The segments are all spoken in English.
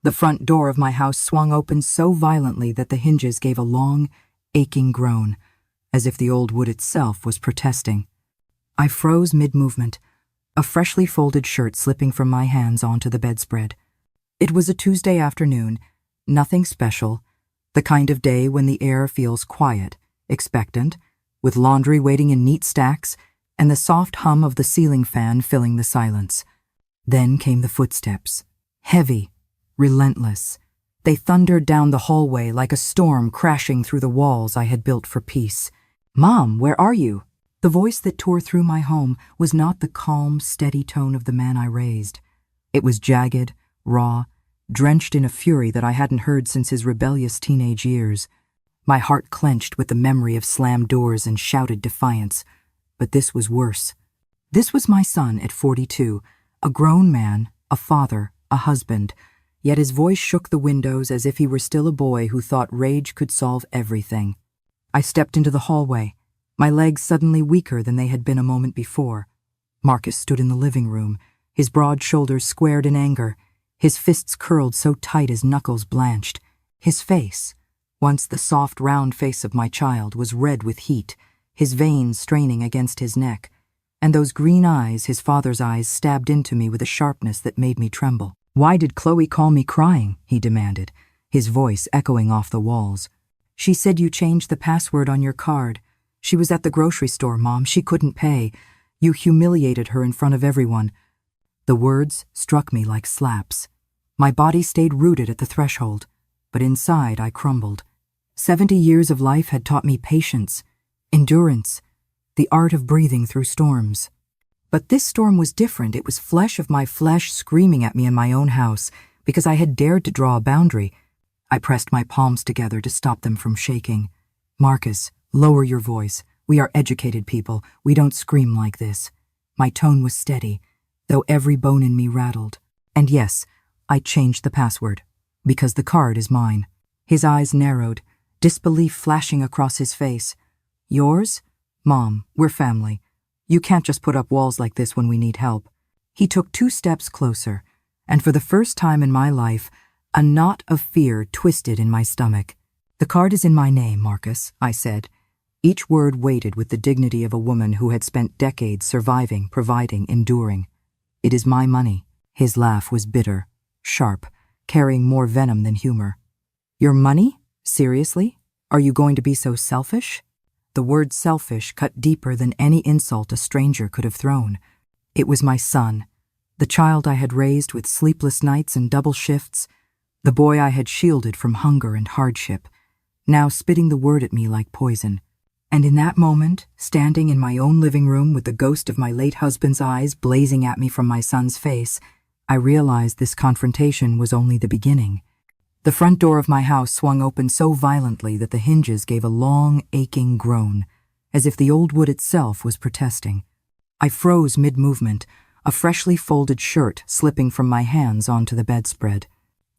The front door of my house swung open so violently that the hinges gave a long, aching groan, as if the old wood itself was protesting. I froze mid-movement, a freshly folded shirt slipping from my hands onto the bedspread. It was a Tuesday afternoon, nothing special, the kind of day when the air feels quiet, expectant, with laundry waiting in neat stacks and the soft hum of the ceiling fan filling the silence. Then came the footsteps, heavy, relentless. They thundered down the hallway like a storm crashing through the walls I had built for peace. "Mom, where are you?" The voice that tore through my home was not the calm, steady tone of the man I raised. It was jagged, raw, drenched in a fury that I hadn't heard since his rebellious teenage years. My heart clenched with the memory of slammed doors and shouted defiance. But this was worse. This was my son at 42, a grown man, a father, a husband, yet his voice shook the windows as if he were still a boy who thought rage could solve everything. I stepped into the hallway, my legs suddenly weaker than they had been a moment before. Marcus stood in the living room, his broad shoulders squared in anger, his fists curled so tight his knuckles blanched. His face, once the soft, round face of my child, was red with heat, his veins straining against his neck, and those green eyes, his father's eyes, stabbed into me with a sharpness that made me tremble. "Why did Chloe call me crying?" he demanded, his voice echoing off the walls. "She said you changed the password on your card. She was at the grocery store, Mom. She couldn't pay. You humiliated her in front of everyone." The words struck me like slaps. My body stayed rooted at the threshold, but inside I crumbled. 70 years of life had taught me patience, endurance, the art of breathing through storms. But this storm was different. It was flesh of my flesh screaming at me in my own house because I had dared to draw a boundary. I pressed my palms together to stop them from shaking. "Marcus, lower your voice. We are educated people. We don't scream like this." My tone was steady, though every bone in me rattled. And yes, I changed the password, because the card is mine. His eyes narrowed, disbelief flashing across his face. "Yours? Mom, we're family. You can't just put up walls like this when we need help." He took 2 steps closer, and for the first time in my life, a knot of fear twisted in my stomach. "The card is in my name, Marcus," I said, each word weighted with the dignity of a woman who had spent decades surviving, providing, enduring. "It is my money." His laugh was bitter, sharp, carrying more venom than humor. "Your money? Seriously? Are you going to be so selfish?" The word selfish cut deeper than any insult a stranger could have thrown. It was my son, the child I had raised with sleepless nights and double shifts, the boy I had shielded from hunger and hardship, now spitting the word at me like poison. And in that moment, standing in my own living room with the ghost of my late husband's eyes blazing at me from my son's face, I realized this confrontation was only the beginning. The front door of my house swung open so violently that the hinges gave a long, aching groan, as if the old wood itself was protesting. I froze mid-movement, a freshly folded shirt slipping from my hands onto the bedspread.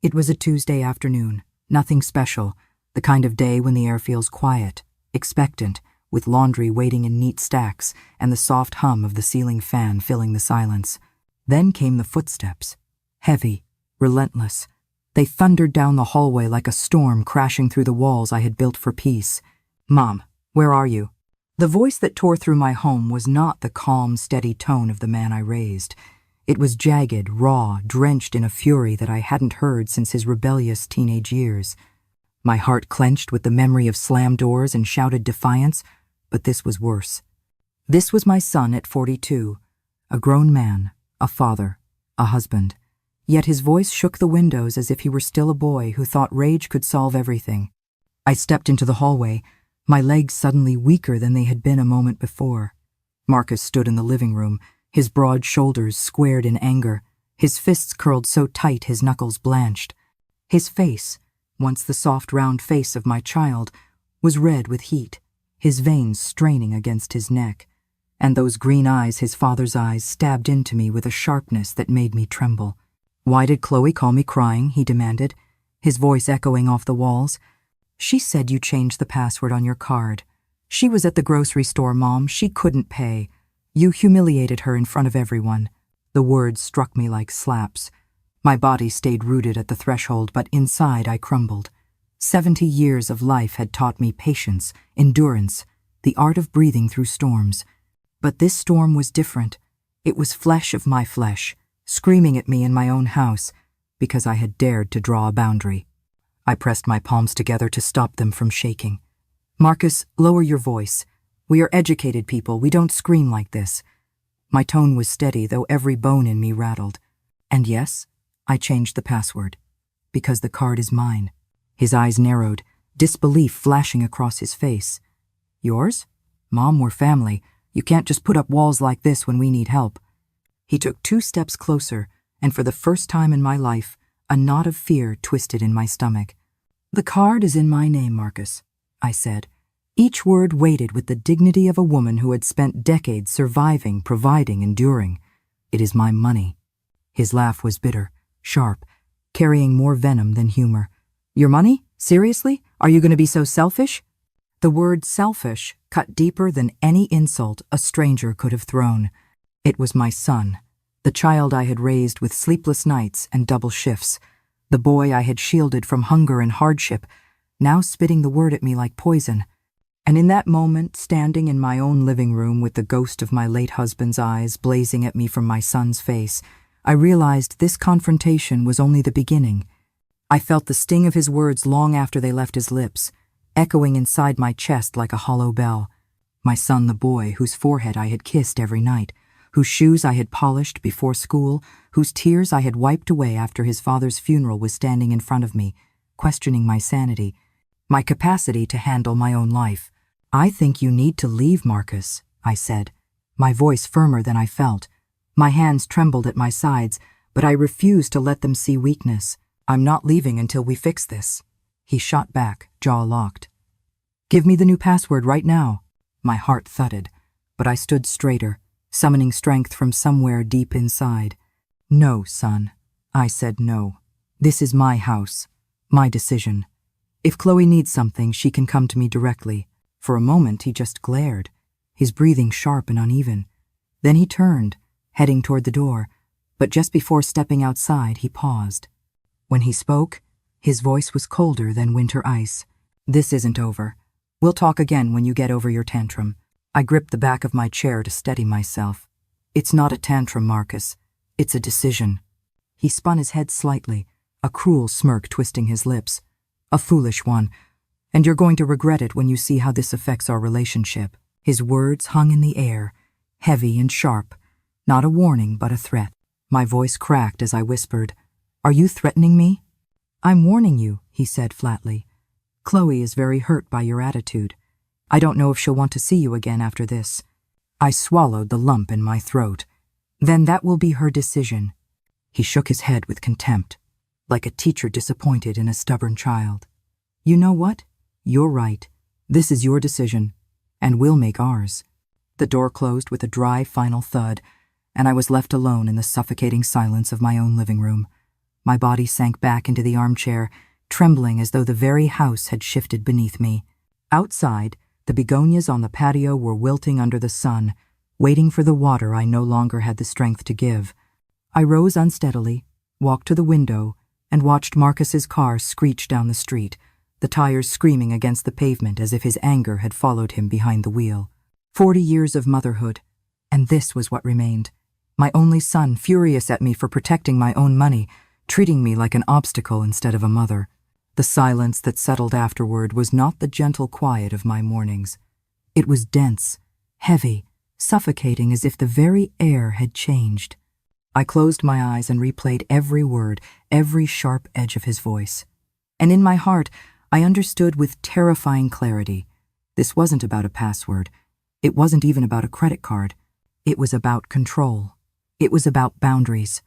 It was a Tuesday afternoon, nothing special, the kind of day when the air feels quiet, expectant, with laundry waiting in neat stacks and the soft hum of the ceiling fan filling the silence. Then came the footsteps, heavy, relentless. They thundered down the hallway like a storm crashing through the walls I had built for peace. "Mom, where are you?" The voice that tore through my home was not the calm, steady tone of the man I raised. It was jagged, raw, drenched in a fury that I hadn't heard since his rebellious teenage years. My heart clenched with the memory of slammed doors and shouted defiance, but this was worse. This was my son at 42, a grown man, a father, a husband. Yet his voice shook the windows as if he were still a boy who thought rage could solve everything. I stepped into the hallway, my legs suddenly weaker than they had been a moment before. Marcus stood in the living room, his broad shoulders squared in anger, his fists curled so tight his knuckles blanched. His face, once the soft round face of my child, was red with heat, his veins straining against his neck, and those green eyes, his father's eyes, stabbed into me with a sharpness that made me tremble. "Why did Chloe call me crying?" he demanded, his voice echoing off the walls. "She said you changed the password on your card. She was at the grocery store, Mom. She couldn't pay. You humiliated her in front of everyone." The words struck me like slaps. My body stayed rooted at the threshold, but inside I crumbled. 70 years of life had taught me patience, endurance, the art of breathing through storms. But this storm was different. It was flesh of my flesh, screaming at me in my own house, because I had dared to draw a boundary. I pressed my palms together to stop them from shaking. "Marcus, lower your voice. We are educated people, we don't scream like this." My tone was steady, though every bone in me rattled. "And yes, I changed the password. Because the card is mine." His eyes narrowed, disbelief flashing across his face. "Yours? Mom, we're family. You can't just put up walls like this when we need help." He took 2 steps closer, and for the first time in my life, a knot of fear twisted in my stomach. "The card is in my name, Marcus," I said. Each word weighted with the dignity of a woman who had spent decades surviving, providing, enduring. "It is my money." His laugh was bitter, sharp, carrying more venom than humor. "Your money? Seriously? Are you going to be so selfish?" The word selfish cut deeper than any insult a stranger could have thrown. It was my son, the child I had raised with sleepless nights and double shifts, the boy I had shielded from hunger and hardship, now spitting the word at me like poison. And in that moment, standing in my own living room with the ghost of my late husband's eyes blazing at me from my son's face, I realized this confrontation was only the beginning. I felt the sting of his words long after they left his lips, echoing inside my chest like a hollow bell. My son, the boy whose forehead I had kissed every night, whose shoes I had polished before school, whose tears I had wiped away after his father's funeral, was standing in front of me, questioning my sanity, my capacity to handle my own life. "I think you need to leave, Marcus," I said, my voice firmer than I felt. My hands trembled at my sides, but I refused to let them see weakness. "I'm not leaving until we fix this." He shot back, jaw locked. "Give me the new password right now." My heart thudded, but I stood straighter, summoning strength from somewhere deep inside. "No, son," I said. "No. This is my house, my decision. If Chloe needs something, she can come to me directly." For a moment he just glared, his breathing sharp and uneven. Then he turned, heading toward the door, but just before stepping outside he paused. When he spoke, his voice was colder than winter ice. "This isn't over. We'll talk again when you get over your tantrum." I gripped the back of my chair to steady myself. "It's not a tantrum, Marcus. It's a decision." He spun his head slightly, a cruel smirk twisting his lips. "A foolish one. And you're going to regret it when you see how this affects our relationship." His words hung in the air, heavy and sharp, not a warning but a threat. My voice cracked as I whispered, "Are you threatening me?" "I'm warning you," he said flatly. "Chloe is very hurt by your attitude. I don't know if she'll want to see you again after this." I swallowed the lump in my throat. "Then that will be her decision." He shook his head with contempt, like a teacher disappointed in a stubborn child. "You know what? You're right. This is your decision, and we'll make ours." The door closed with a dry, final thud, and I was left alone in the suffocating silence of my own living room. My body sank back into the armchair, trembling as though the very house had shifted beneath me. Outside, the begonias on the patio were wilting under the sun, waiting for the water I no longer had the strength to give. I rose unsteadily, walked to the window, and watched Marcus's car screech down the street, the tires screaming against the pavement as if his anger had followed him behind the wheel. 40 years of motherhood, and this was what remained. My only son, furious at me for protecting my own money, treating me like an obstacle instead of a mother. The silence that settled afterward was not the gentle quiet of my mornings. It was dense, heavy, suffocating, as if the very air had changed. I closed my eyes and replayed every word, every sharp edge of his voice. And in my heart, I understood with terrifying clarity. This wasn't about a password. It wasn't even about a credit card. It was about control. It was about boundaries.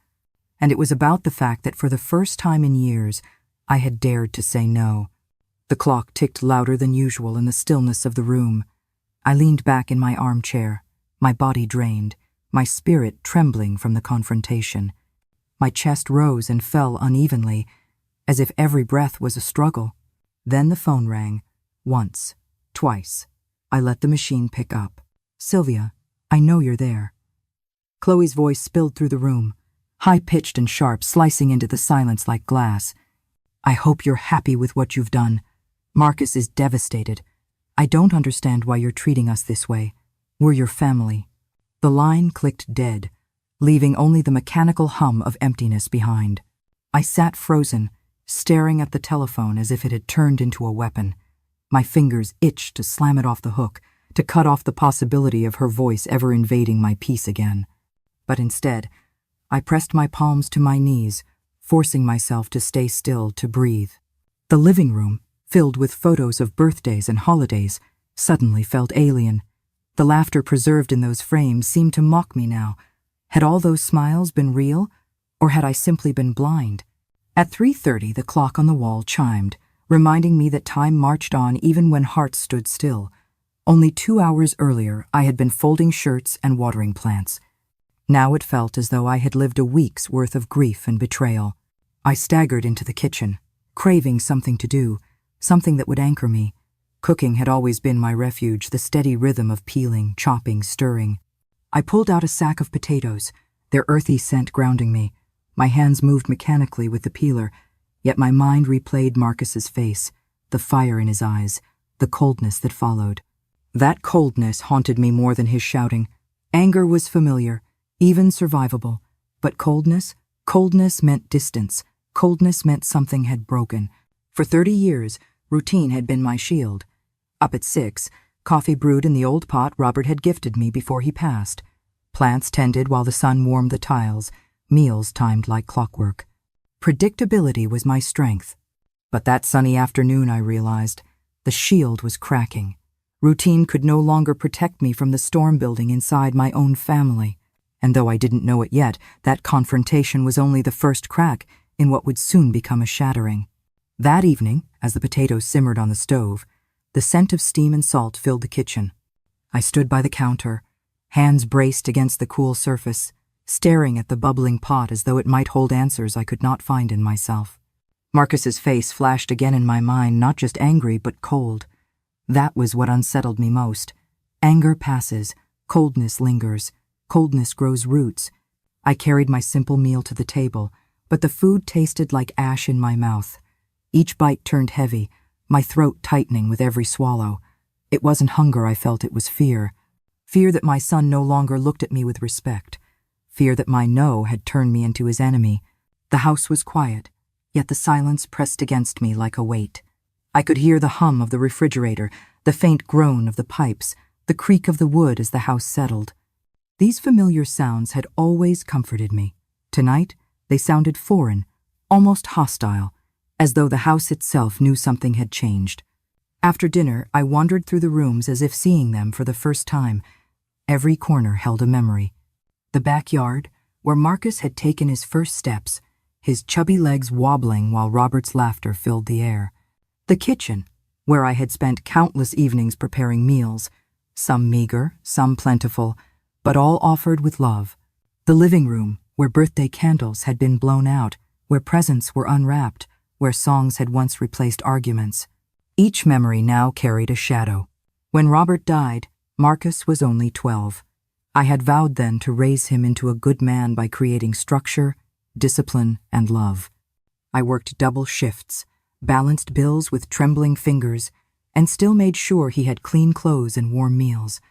And it was about the fact that for the first time in years, I had dared to say no. The clock ticked louder than usual in the stillness of the room. I leaned back in my armchair, my body drained, my spirit trembling from the confrontation. My chest rose and fell unevenly, as if every breath was a struggle. Then the phone rang, once, twice. I let the machine pick up. "Sylvia, I know you're there." Chloe's voice spilled through the room. high-pitched and sharp, slicing into the silence like glass. "I hope you're happy with what you've done. Marcus is devastated. I don't understand why you're treating us this way. We're your family." The line clicked dead, leaving only the mechanical hum of emptiness behind. I sat frozen, staring at the telephone as if it had turned into a weapon. My fingers itched to slam it off the hook, to cut off the possibility of her voice ever invading my peace again. But instead, I pressed my palms to my knees, forcing myself to stay still, to breathe. The living room, filled with photos of birthdays and holidays, suddenly felt alien. The laughter preserved in those frames seemed to mock me now. Had all those smiles been real, or had I simply been blind? At 3:30, the clock on the wall chimed, reminding me that time marched on even when hearts stood still. Only 2 hours earlier, I had been folding shirts and watering plants. Now it felt as though I had lived a week's worth of grief and betrayal. I staggered into the kitchen, craving something to do, something that would anchor me. Cooking had always been my refuge, the steady rhythm of peeling, chopping, stirring. I pulled out a sack of potatoes, their earthy scent grounding me. My hands moved mechanically with the peeler, yet my mind replayed Marcus's face, the fire in his eyes, the coldness that followed. That coldness haunted me more than his shouting. Anger was familiar, even survivable, but coldness meant distance. Coldness meant something had broken. For 30 years, routine had been my shield. Up at 6, coffee brewed in the old pot Robert had gifted me before he passed. Plants tended while the sun warmed the tiles, meals timed like clockwork. Predictability was my strength. But that sunny afternoon, I realized, the shield was cracking. Routine could no longer protect me from the storm building inside my own family. And though I didn't know it yet, that confrontation was only the first crack in what would soon become a shattering. That evening, as the potatoes simmered on the stove, the scent of steam and salt filled the kitchen. I stood by the counter, hands braced against the cool surface, staring at the bubbling pot as though it might hold answers I could not find in myself. Marcus's face flashed again in my mind, not just angry, but cold. That was what unsettled me most. Anger passes, coldness lingers, coldness grows roots. I carried my simple meal to the table, but the food tasted like ash in my mouth. Each bite turned heavy, my throat tightening with every swallow. It wasn't hunger I felt, it was fear. Fear that my son no longer looked at me with respect. Fear that my no had turned me into his enemy. The house was quiet, yet the silence pressed against me like a weight. I could hear the hum of the refrigerator, the faint groan of the pipes, the creak of the wood as the house settled. These familiar sounds had always comforted me. Tonight, they sounded foreign, almost hostile, as though the house itself knew something had changed. After dinner, I wandered through the rooms as if seeing them for the first time. Every corner held a memory. The backyard, where Marcus had taken his first steps, his chubby legs wobbling while Robert's laughter filled the air. The kitchen, where I had spent countless evenings preparing meals, some meager, some plentiful, but all offered with love. The living room, where birthday candles had been blown out, where presents were unwrapped, where songs had once replaced arguments. Each memory now carried a shadow. When Robert died, Marcus was only 12. I had vowed then to raise him into a good man by creating structure, discipline, and love. I worked double shifts, balanced bills with trembling fingers, and still made sure he had clean clothes and warm meals.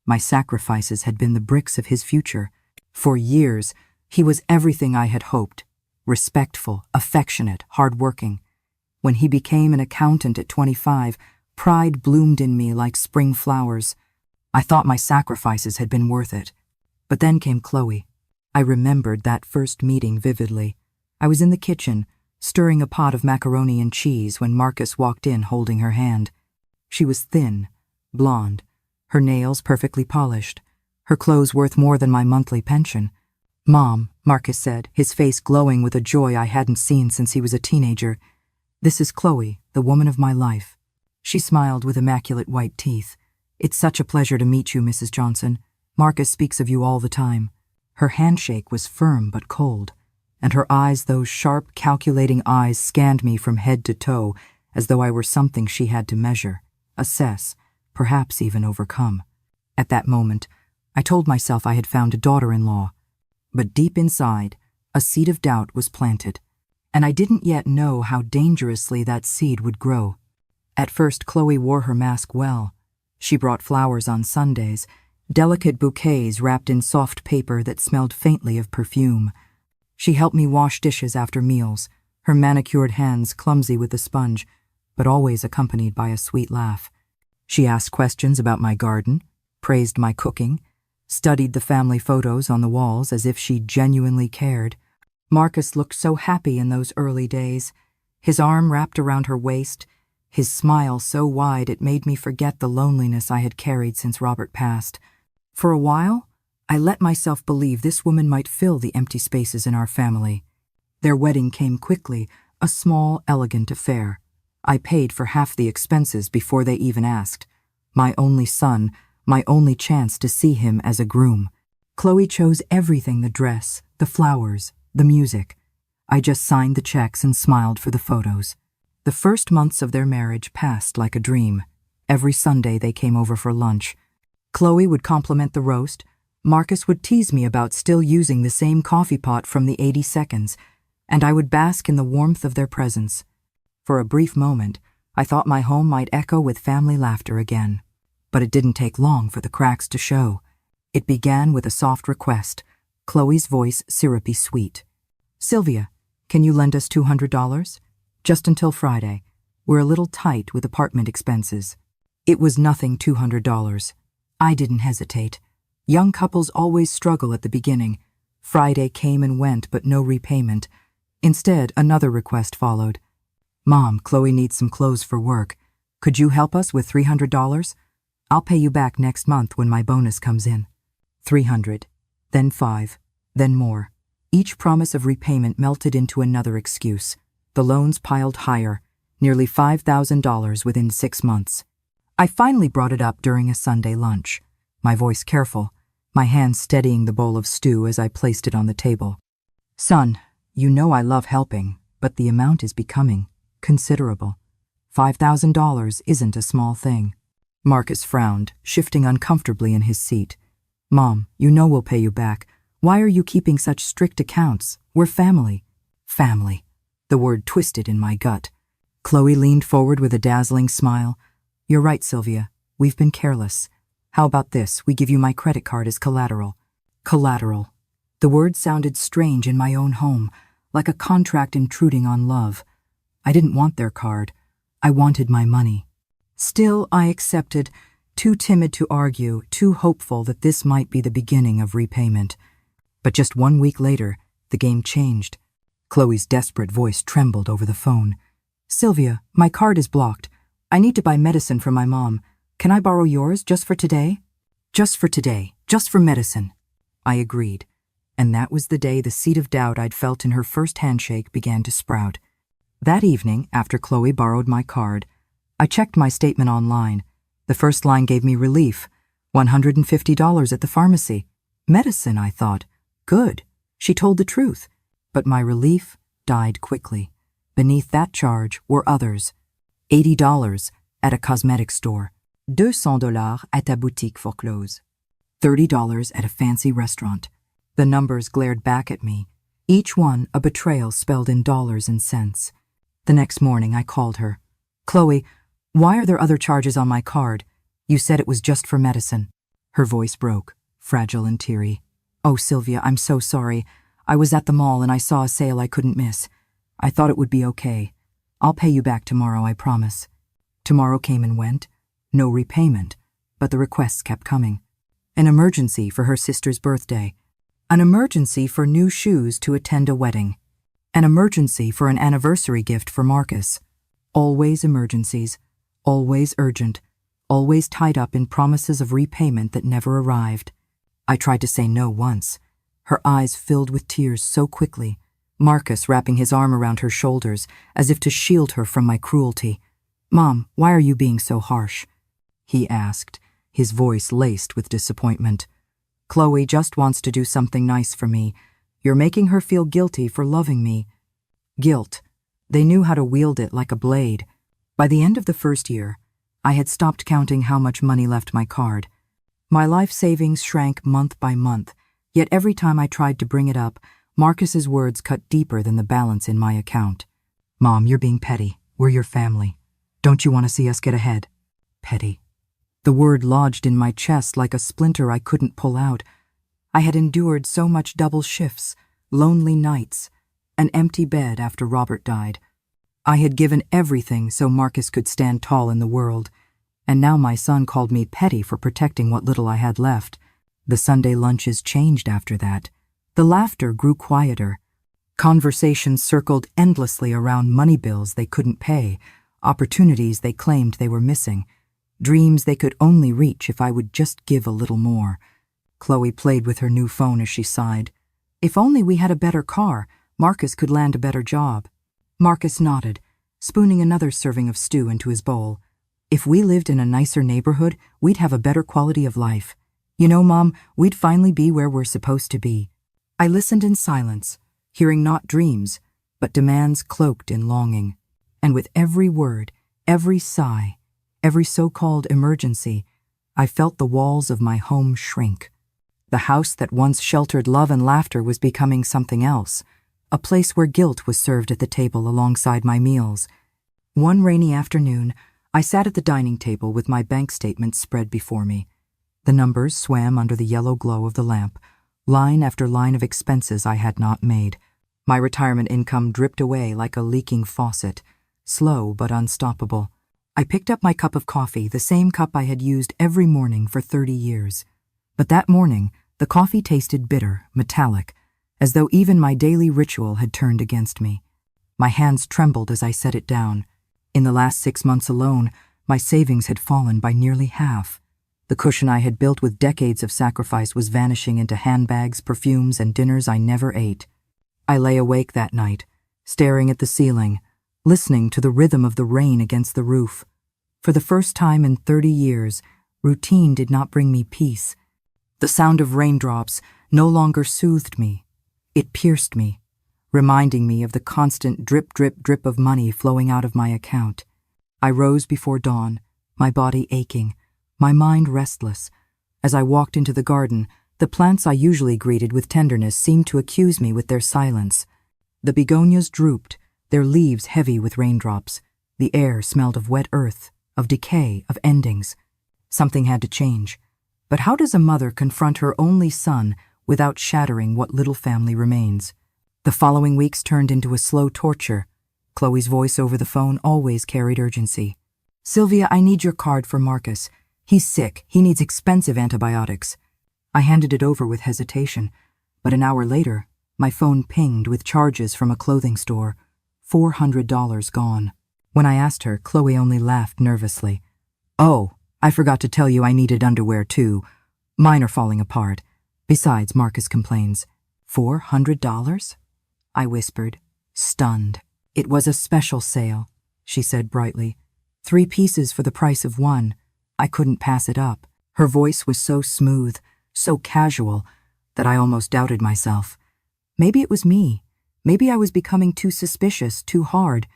My sacrifices had been the bricks of his future. For years, he was everything I had hoped: respectful, affectionate, hard-working. When he became an accountant at 25, pride bloomed in me like spring flowers. I thought my sacrifices had been worth it. But then came Chloe. I remembered that first meeting vividly. I was in the kitchen, stirring a pot of macaroni and cheese when Marcus walked in holding her hand. She was thin, blonde, her nails perfectly polished, her clothes worth more than my monthly pension. "Mom," Marcus said, his face glowing with a joy I hadn't seen since he was a teenager. "This is Chloe, the woman of my life." She smiled with immaculate white teeth. "It's such a pleasure to meet you, Mrs. Johnson. Marcus speaks of you all the time." Her handshake was firm but cold, and her eyes, those sharp, calculating eyes, scanned me from head to toe as though I were something she had to measure, assess, perhaps even overcome. At that moment, I told myself I had found a daughter-in-law. But deep inside, A seed of doubt was planted, and I didn't yet know how dangerously that seed would grow. At first, Chloe wore her mask well. She brought flowers on Sundays, delicate bouquets wrapped in soft paper that smelled faintly of perfume. She helped me wash dishes after meals, her manicured hands clumsy with the sponge, but always accompanied by a sweet laugh. She asked questions about my garden, praised my cooking, studied the family photos on the walls as if she genuinely cared. Marcus looked so happy in those early days, his arm wrapped around her waist, his smile so wide it made me forget the loneliness I had carried since Robert passed. For a while, I let myself believe this woman might fill the empty spaces in our family. Their wedding came quickly, a small, elegant affair. I paid for half the expenses before they even asked. My only son, my only chance to see him as a groom. Chloe chose everything: the dress, the flowers, the music. I just signed the checks and smiled for the photos. The first months of their marriage passed like a dream. Every Sunday they came over for lunch. Chloe would compliment the roast. Marcus would tease me about still using the same coffee pot from the 80 seconds, and I would bask in the warmth of their presence. For a brief moment, I thought my home might echo with family laughter again. But it didn't take long for the cracks to show. It began with a soft request, Chloe's voice syrupy sweet. "Sylvia, can you lend us $200? Just until Friday. We're a little tight with apartment expenses." It was nothing, $200. I didn't hesitate. Young couples always struggle at the beginning. Friday came and went, but no repayment. Instead, another request followed. "Mom, Chloe needs some clothes for work. Could you help us with $300? I'll pay you back next month when my bonus comes in." 300, then 5, then more. Each promise of repayment melted into another excuse. The loans piled higher, nearly $5,000 within 6 months. I finally brought it up during a Sunday lunch, my voice careful, my hand steadying the bowl of stew as I placed it on the table. "Son, you know I love helping, but the amount is becoming considerable. $5,000 isn't a small thing." Marcus frowned, shifting uncomfortably in his seat. "Mom, you know we'll pay you back. Why are you keeping such strict accounts? We're family." Family. The word twisted in my gut. Chloe leaned forward with a dazzling smile. "You're right, Sylvia. We've been careless. How about this? We give you my credit card as collateral." Collateral. The word sounded strange in my own home, like a contract intruding on love. I didn't want their card. I wanted my money. Still, I accepted, too timid to argue, too hopeful that this might be the beginning of repayment. But just 1 week later, the game changed. Chloe's desperate voice trembled over the phone. "Sylvia, my card is blocked. I need to buy medicine for my mom. Can I borrow yours just for today?" Just for today, just for medicine. I agreed, and that was the day the seed of doubt I'd felt in her first handshake began to sprout. That evening, after Chloe borrowed my card, I checked my statement online. The first line gave me relief. $150 at the pharmacy. Medicine, I thought. Good. She told the truth. But my relief died quickly. Beneath that charge were others. $80 at a cosmetic store. $200 à ta boutique for clothes. $30 at a fancy restaurant. The numbers glared back at me, each one a betrayal spelled in dollars and cents. The next morning I called her. "Chloe, why are there other charges on my card? You said it was just for medicine." Her voice broke, fragile and teary. "Oh, Sylvia, I'm so sorry. I was at the mall and I saw a sale I couldn't miss. I thought it would be okay. I'll pay you back tomorrow, I promise." Tomorrow came and went. No repayment, but the requests kept coming. An emergency for her sister's birthday. An emergency for new shoes to attend a wedding. An emergency for an anniversary gift for Marcus. Always emergencies. Always urgent. Always tied up in promises of repayment that never arrived. I tried to say no once. Her eyes filled with tears so quickly. Marcus wrapping his arm around her shoulders as if to shield her from my cruelty. "Mom, why are you being so harsh?" he asked, his voice laced with disappointment. "Chloe just wants to do something nice for me. You're making her feel guilty for loving me." Guilt. They knew how to wield it like a blade. By the end of the first year, I had stopped counting how much money left my card. My life savings shrank month by month, yet every time I tried to bring it up, Marcus's words cut deeper than the balance in my account. Mom, you're being petty. We're your family. Don't you want to see us get ahead? Petty. The word lodged in my chest like a splinter I couldn't pull out. I had endured so much double shifts, lonely nights, an empty bed after Robert died. I had given everything so Marcus could stand tall in the world, and now my son called me petty for protecting what little I had left. The Sunday lunches changed after that. The laughter grew quieter. Conversations circled endlessly around money bills they couldn't pay, opportunities they claimed they were missing, dreams they could only reach if I would just give a little more. Chloe played with her new phone as she sighed. If only we had a better car, Marcus could land a better job. Marcus nodded, spooning another serving of stew into his bowl. If we lived in a nicer neighborhood, we'd have a better quality of life. You know, Mom, we'd finally be where we're supposed to be. I listened in silence, hearing not dreams, but demands cloaked in longing. And with every word, every sigh, every so-called emergency, I felt the walls of my home shrink. The house that once sheltered love and laughter was becoming something else, a place where guilt was served at the table alongside my meals. One rainy afternoon, I sat at the dining table with my bank statement spread before me. The numbers swam under the yellow glow of the lamp, line after line of expenses I had not made. My retirement income dripped away like a leaking faucet, slow but unstoppable. I picked up my cup of coffee, the same cup I had used every morning for 30 years. But that morning, the coffee tasted bitter, metallic, as though even my daily ritual had turned against me. My hands trembled as I set it down. In the last 6 months alone, my savings had fallen by nearly half. The cushion I had built with decades of sacrifice was vanishing into handbags, perfumes, and dinners I never ate. I lay awake that night, staring at the ceiling, listening to the rhythm of the rain against the roof. For the first time in 30 years, routine did not bring me peace. The sound of raindrops no longer soothed me. It pierced me, reminding me of the constant drip, drip, drip of money flowing out of my account. I rose before dawn, my body aching, my mind restless. As I walked into the garden, the plants I usually greeted with tenderness seemed to accuse me with their silence. The begonias drooped, their leaves heavy with raindrops. The air smelled of wet earth, of decay, of endings. Something had to change. But how does a mother confront her only son without shattering what little family remains? The following weeks turned into a slow torture. Chloe's voice over the phone always carried urgency. "Sylvia, I need your card for Marcus. He's sick. He needs expensive antibiotics." I handed it over with hesitation, but an hour later, my phone pinged with charges from a clothing store. $400 gone. When I asked her, Chloe only laughed nervously. "Oh, I forgot to tell you I needed underwear too. Mine are falling apart. Besides, Marcus complains." $400? I whispered, stunned. "It was a special sale," she said brightly. 3 pieces for the price of 1. I couldn't pass it up. Her voice was so smooth, so casual, that I almost doubted myself. Maybe it was me. Maybe I was becoming too suspicious, too hard.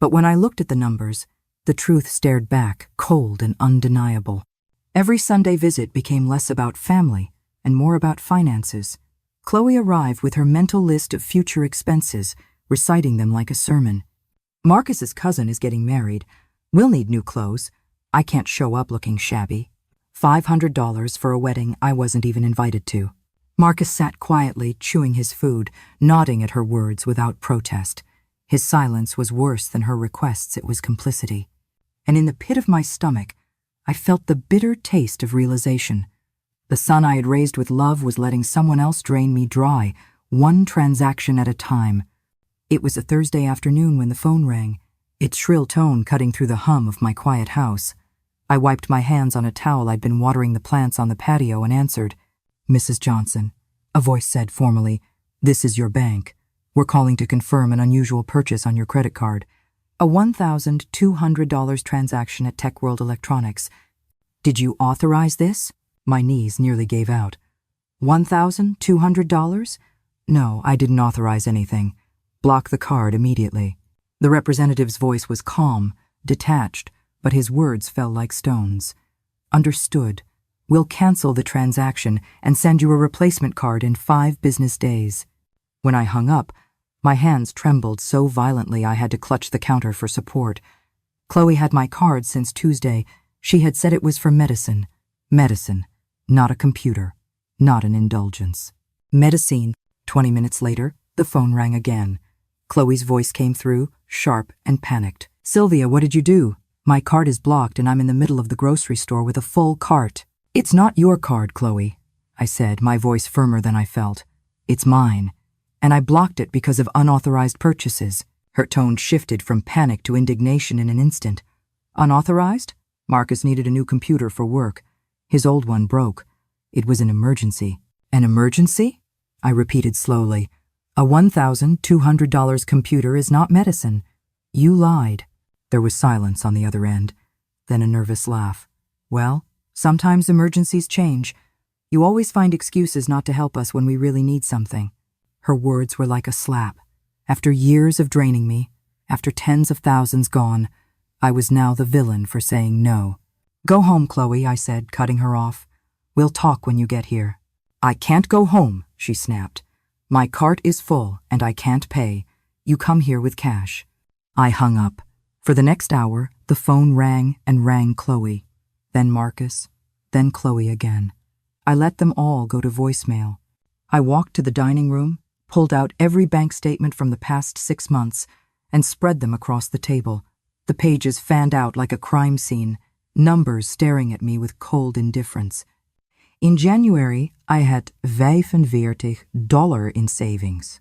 But when I looked at the numbers, the truth stared back, cold and undeniable. Every Sunday visit became less about family and more about finances. Chloe arrived with her mental list of future expenses, reciting them like a sermon. "Marcus's cousin is getting married. We'll need new clothes. I can't show up looking shabby. $500 for a wedding I wasn't even invited to." Marcus sat quietly, chewing his food, nodding at her words without protest. His silence was worse than her requests, it was complicity. And in the pit of my stomach, I felt the bitter taste of realization. The son I had raised with love was letting someone else drain me dry, one transaction at a time. It was a Thursday afternoon when the phone rang, its shrill tone cutting through the hum of my quiet house. I wiped my hands on a towel I'd been watering the plants on the patio and answered. "Mrs. Johnson," a voice said formally, "this is your bank. We're calling to confirm an unusual purchase on your credit card. A $1,200 transaction at Tech World Electronics. Did you authorize this?" My knees nearly gave out. $1,200? No, I didn't authorize anything. Block the card immediately. The representative's voice was calm, detached, but his words fell like stones. "Understood. We'll cancel the transaction and send you a replacement card in 5 business days." When I hung up, my hands trembled so violently I had to clutch the counter for support. Chloe had my card since Tuesday. She had said it was for medicine. Medicine, not a computer, not an indulgence. Medicine. 20 minutes later, the phone rang again. Chloe's voice came through, sharp and panicked. "Sylvia, what did you do? My card is blocked and I'm in the middle of the grocery store with a full cart." "It's not your card, Chloe," I said, my voice firmer than I felt. "It's mine. And I blocked it because of unauthorized purchases." Her tone shifted from panic to indignation in an instant. "Unauthorized?" Marcus needed a new computer for work. His old one broke. It was an emergency. "An emergency?" I repeated slowly. "A $1,200 computer is not medicine. You lied." There was silence on the other end, then a nervous laugh. "Well, sometimes emergencies change. You always find excuses not to help us when we really need something." Her words were like a slap. After years of draining me, after tens of thousands gone, I was now the villain for saying no. "Go home, Chloe," I said, cutting her off. "We'll talk when you get here." "I can't go home," she snapped. "My cart is full and I can't pay. You come here with cash." I hung up. For the next hour, the phone rang and rang Chloe, then Marcus, then Chloe again. I let them all go to voicemail. I walked to the dining room, pulled out every bank statement from the past 6 months, and spread them across the table. The pages fanned out like a crime scene, numbers staring at me with cold indifference. In January, I had $45 in savings.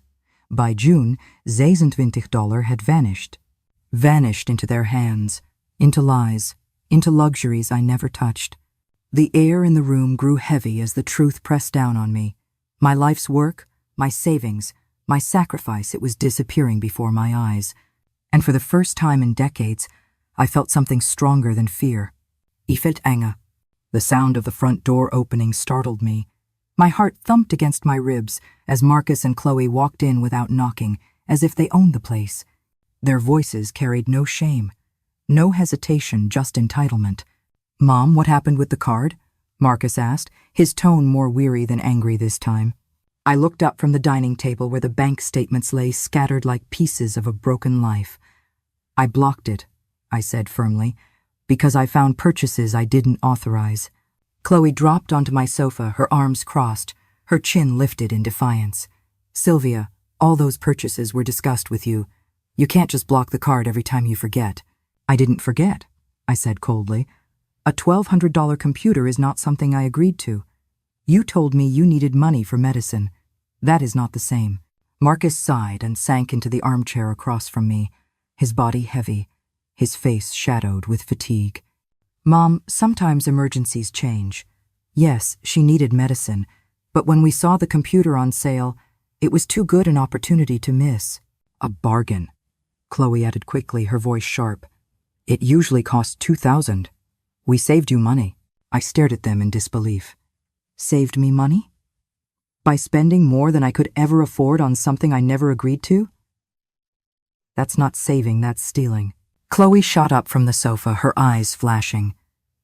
By June, $26 had vanished. Vanished into their hands, into lies, into luxuries I never touched. The air in the room grew heavy as the truth pressed down on me. My life's work, my savings, my sacrifice, it was disappearing before my eyes. And for the first time in decades, I felt something stronger than fear. Ich felt enge. The sound of the front door opening startled me. My heart thumped against my ribs as Marcus and Chloe walked in without knocking, as if they owned the place. Their voices carried no shame, no hesitation, just entitlement. "Mom, what happened with the card?" Marcus asked, his tone more weary than angry this time. I looked up from the dining table where the bank statements lay scattered like pieces of a broken life. "I blocked it," I said firmly, "because I found purchases I didn't authorize." Chloe dropped onto my sofa, her arms crossed, her chin lifted in defiance. "Sylvia, all those purchases were discussed with you. You can't just block the card every time you forget." "I didn't forget," I said coldly. "A $1,200 computer is not something I agreed to. You told me you needed money for medicine. That is not the same." Marcus sighed and sank into the armchair across from me, his body heavy, his face shadowed with fatigue. "Mom, sometimes emergencies change. Yes, she needed medicine, but when we saw the computer on sale, it was too good an opportunity to miss." "A bargain," Chloe added quickly, her voice sharp. "It usually costs $2,000. We saved you money." I stared at them in disbelief. "Saved me money? By spending more than I could ever afford on something I never agreed to?" "That's not saving, that's stealing." Chloe shot up from the sofa, her eyes flashing.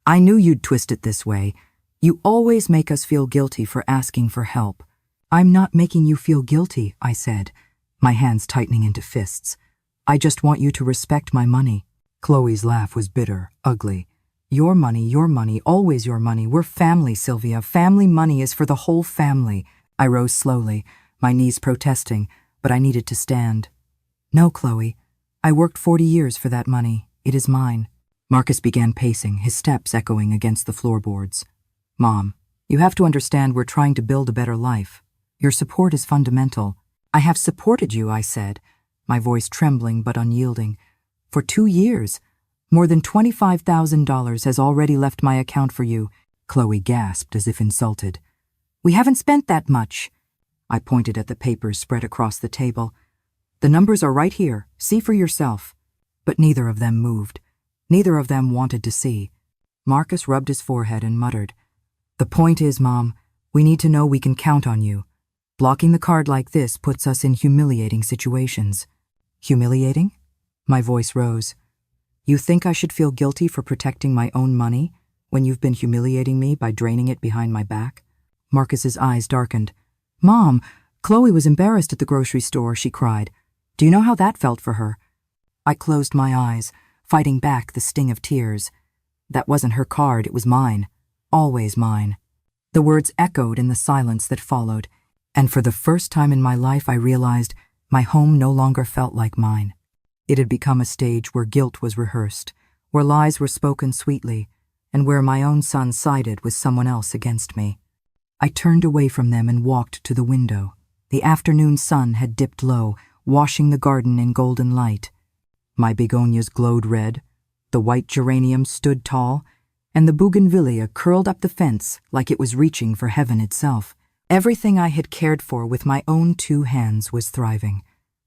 "I knew you'd twist it this way. You always make us feel guilty for asking for help." "I'm not making you feel guilty," I said, my hands tightening into fists. "I just want you to respect my money." Chloe's laugh was bitter, ugly. Your money, always your money. We're family, Sylvia. Family money is for the whole family." I rose slowly, my knees protesting, but I needed to stand. "No, Chloe. I worked 40 years for that money. It is mine." Marcus began pacing, his steps echoing against the floorboards. "Mom, you have to understand we're trying to build a better life. Your support is fundamental." "I have supported you," I said, my voice trembling but unyielding. "For 2 years. More than $25,000 has already left my account for you." Chloe gasped as if insulted. "We haven't spent that much." I pointed at the papers spread across the table. "The numbers are right here. See for yourself." But neither of them moved. Neither of them wanted to see. Marcus rubbed his forehead and muttered, "The point is, Mom, we need to know we can count on you. Blocking the card like this puts us in humiliating situations." "Humiliating?" My voice rose. "You think I should feel guilty for protecting my own money when you've been humiliating me by draining it behind my back?" Marcus's eyes darkened. "Mom, Chloe was embarrassed at the grocery store, she cried. Do you know how that felt for her? I closed my eyes, fighting back the sting of tears. That wasn't her card, it was mine. Always mine. The words echoed in the silence that followed, and for the first time in my life I realized my home no longer felt like mine. It had become a stage where guilt was rehearsed, where lies were spoken sweetly, and where my own son sided with someone else against me. I turned away from them and walked to the window. The afternoon sun had dipped low, washing the garden in golden light. My begonias glowed red, the white geranium stood tall, and the bougainvillea curled up the fence like it was reaching for heaven itself. Everything I had cared for with my own 2 hands was thriving.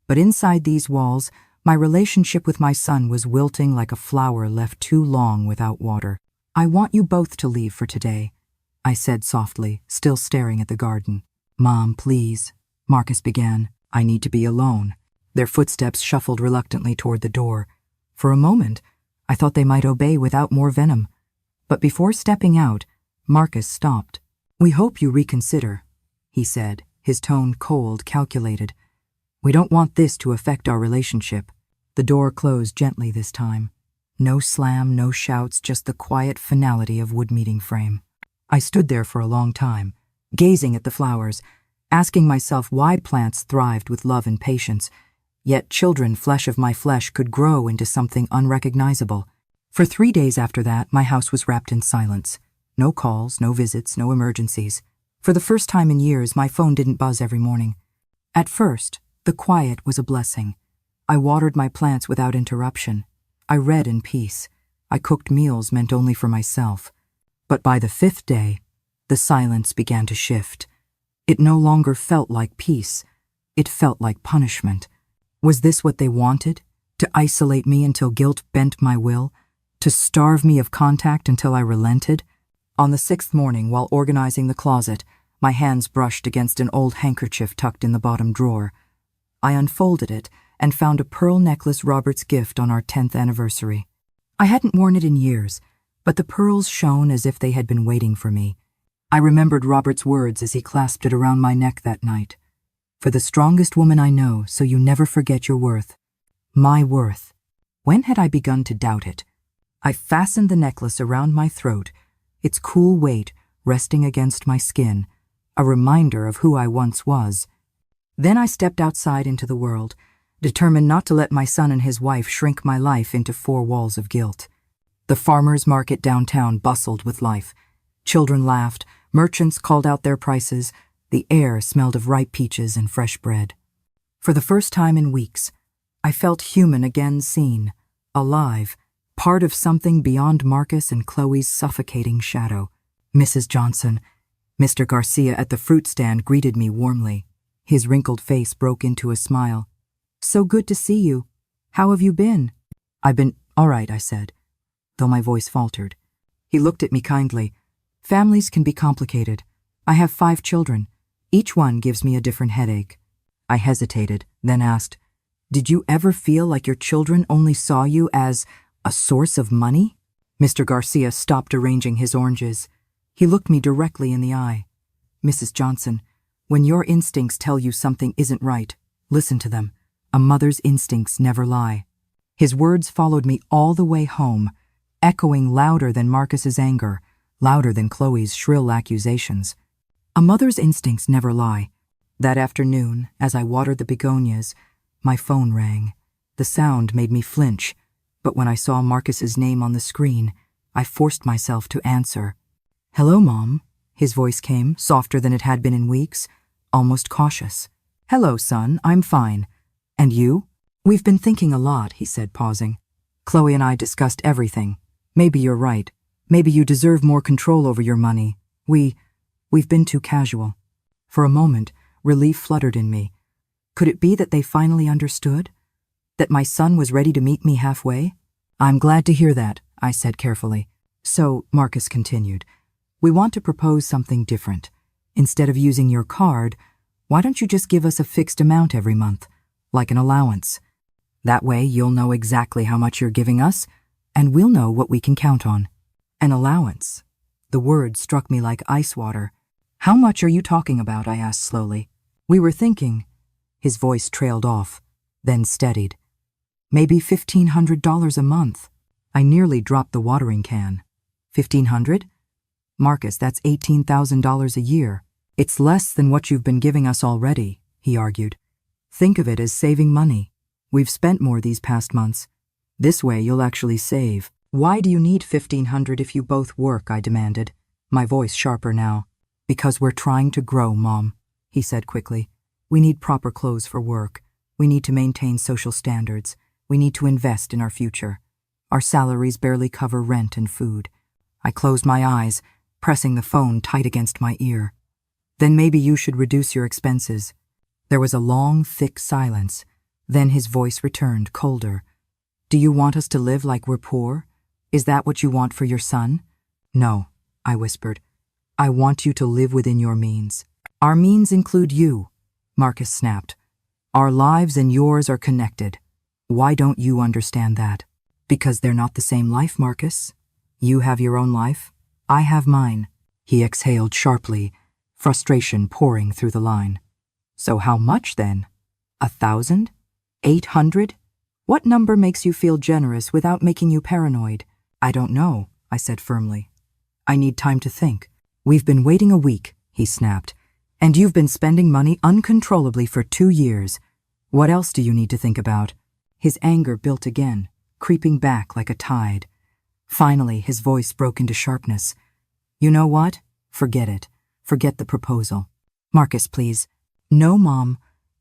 But inside these walls, my relationship with my son was wilting like a flower left too long without water. I want you both to leave for today, I said softly, still staring at the garden. Mom, please, Marcus began. I need to be alone. Their footsteps shuffled reluctantly toward the door. For a moment, I thought they might obey without more venom. But before stepping out, Marcus stopped. We hope you reconsider, he said, his tone cold, calculated. We don't want this to affect our relationship. The door closed gently this time. No slam, no shouts, just the quiet finality of wood meeting frame. I stood there for a long time, gazing at the flowers, asking myself why plants thrived with love and patience, yet children, flesh of my flesh, could grow into something unrecognizable. For 3 days after that, my house was wrapped in silence. No calls, no visits, no emergencies. For the first time in years, my phone didn't buzz every morning. At first, the quiet was a blessing. I watered my plants without interruption. I read in peace. I cooked meals meant only for myself. But by the 5th day, the silence began to shift. It no longer felt like peace. It felt like punishment. Was this what they wanted? To isolate me until guilt bent my will? To starve me of contact until I relented? On the 6th morning, while organizing the closet, my hands brushed against an old handkerchief tucked in the bottom drawer. I unfolded it and found a pearl necklace Robert's gift on our 10th anniversary. I hadn't worn it in years, but the pearls shone as if they had been waiting for me. I remembered Robert's words as he clasped it around my neck that night. For the strongest woman I know, so you never forget your worth. My worth. When had I begun to doubt it? I fastened the necklace around my throat, its cool weight resting against my skin, a reminder of who I once was. Then I stepped outside into the world, determined not to let my son and his wife shrink my life into 4 walls of guilt. The farmers' market downtown bustled with life. Children laughed, merchants called out their prices, the air smelled of ripe peaches and fresh bread. For the first time in weeks, I felt human again, seen, alive, part of something beyond Marcus and Chloe's suffocating shadow. Mrs. Johnson, Mr. Garcia at the fruit stand greeted me warmly. His wrinkled face broke into a smile. So good to see you. How have you been? I've been all right, I said, though my voice faltered. He looked at me kindly. Families can be complicated. I have 5 children. Each one gives me a different headache. I hesitated, then asked, Did you ever feel like your children only saw you as a source of money? Mr. Garcia stopped arranging his oranges. He looked me directly in the eye. Mrs. Johnson, when your instincts tell you something isn't right, listen to them. A mother's instincts never lie. His words followed me all the way home, echoing louder than Marcus's anger, louder than Chloe's shrill accusations. A mother's instincts never lie. That afternoon, as I watered the begonias, my phone rang. The sound made me flinch, but when I saw Marcus's name on the screen, I forced myself to answer. Hello, Mom. His voice came, softer than it had been in weeks, almost cautious. Hello, son, I'm fine. And you? We've been thinking a lot, he said, pausing. Chloe and I discussed everything. Maybe you're right. Maybe you deserve more control over your money. We've been too casual. For a moment, relief fluttered in me. Could it be that they finally understood? That my son was ready to meet me halfway? I'm glad to hear that, I said carefully. So, Marcus continued, we want to propose something different. Instead of using your card, why don't you just give us a fixed amount every month, like an allowance? That way you'll know exactly how much you're giving us, and we'll know what we can count on. An allowance. The word struck me like ice water. How much are you talking about? I asked slowly. We were thinking. His voice trailed off, then steadied. Maybe $1,500 a month. I nearly dropped the watering can. 1,500? Marcus, that's $18,000 a year. It's less than what you've been giving us already, he argued. Think of it as saving money. We've spent more these past months. This way you'll actually save. Why do you need $1,500 if you both work? I demanded, my voice sharper now. Because we're trying to grow, Mom, he said quickly. We need proper clothes for work. We need to maintain social standards. We need to invest in our future. Our salaries barely cover rent and food. I closed my eyes, pressing the phone tight against my ear. Then maybe you should reduce your expenses. There was a long, thick silence. Then his voice returned, colder. Do you want us to live like we're poor? Is that what you want for your son? No, I whispered. I want you to live within your means. Our means include you, Marcus snapped. Our lives and yours are connected. Why don't you understand that? Because they're not the same life, Marcus. You have your own life. I have mine. He exhaled sharply, frustration pouring through the line. So how much then? 1,000? 800? What number makes you feel generous without making you paranoid? I don't know, I said firmly. I need time to think. We've been waiting a week, he snapped. And you've been spending money uncontrollably for 2 years. What else do you need to think about? His anger built again, creeping back like a tide. Finally, his voice broke into sharpness. You know what? Forget it. Forget the proposal. Marcus, please. No, Mom.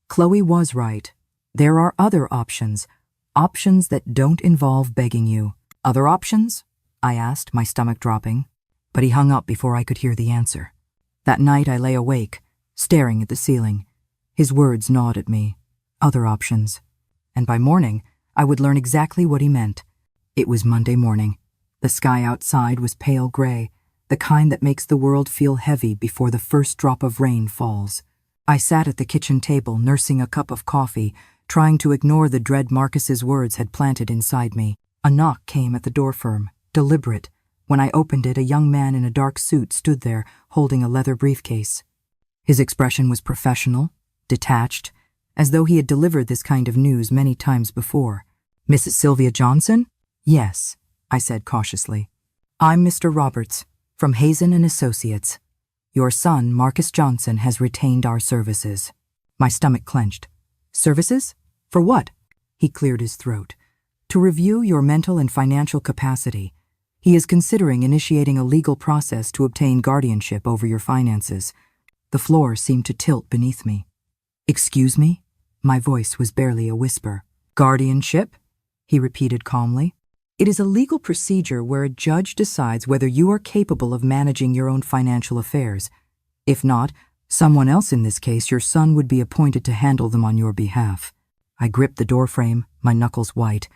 Chloe was right. There are other options. Options that don't involve begging you. Other options? I asked, my stomach dropping. But he hung up before I could hear the answer. That night I lay awake, staring at the ceiling. His words gnawed at me. Other options. And by morning, I would learn exactly what he meant. It was Monday morning. The sky outside was pale gray, the kind that makes the world feel heavy before the first drop of rain falls. I sat at the kitchen table, nursing a cup of coffee, trying to ignore the dread Marcus's words had planted inside me. A knock came at the door firm, deliberate. When I opened it, a young man in a dark suit stood there, holding a leather briefcase. His expression was professional, detached, as though he had delivered this kind of news many times before. Mrs. Sylvia Johnson? Yes, I said cautiously. I'm Mr. Roberts, from Hazen and Associates. Your son, Marcus Johnson, has retained our services. My stomach clenched. Services? For what? He cleared his throat. To review your mental and financial capacity. He is considering initiating a legal process to obtain guardianship over your finances. The floor seemed to tilt beneath me. Excuse me? My voice was barely a whisper. Guardianship? He repeated calmly. It is a legal procedure where a judge decides whether you are capable of managing your own financial affairs. If not, someone else, in this case your son, would be appointed to handle them on your behalf. I gripped the doorframe, my knuckles white.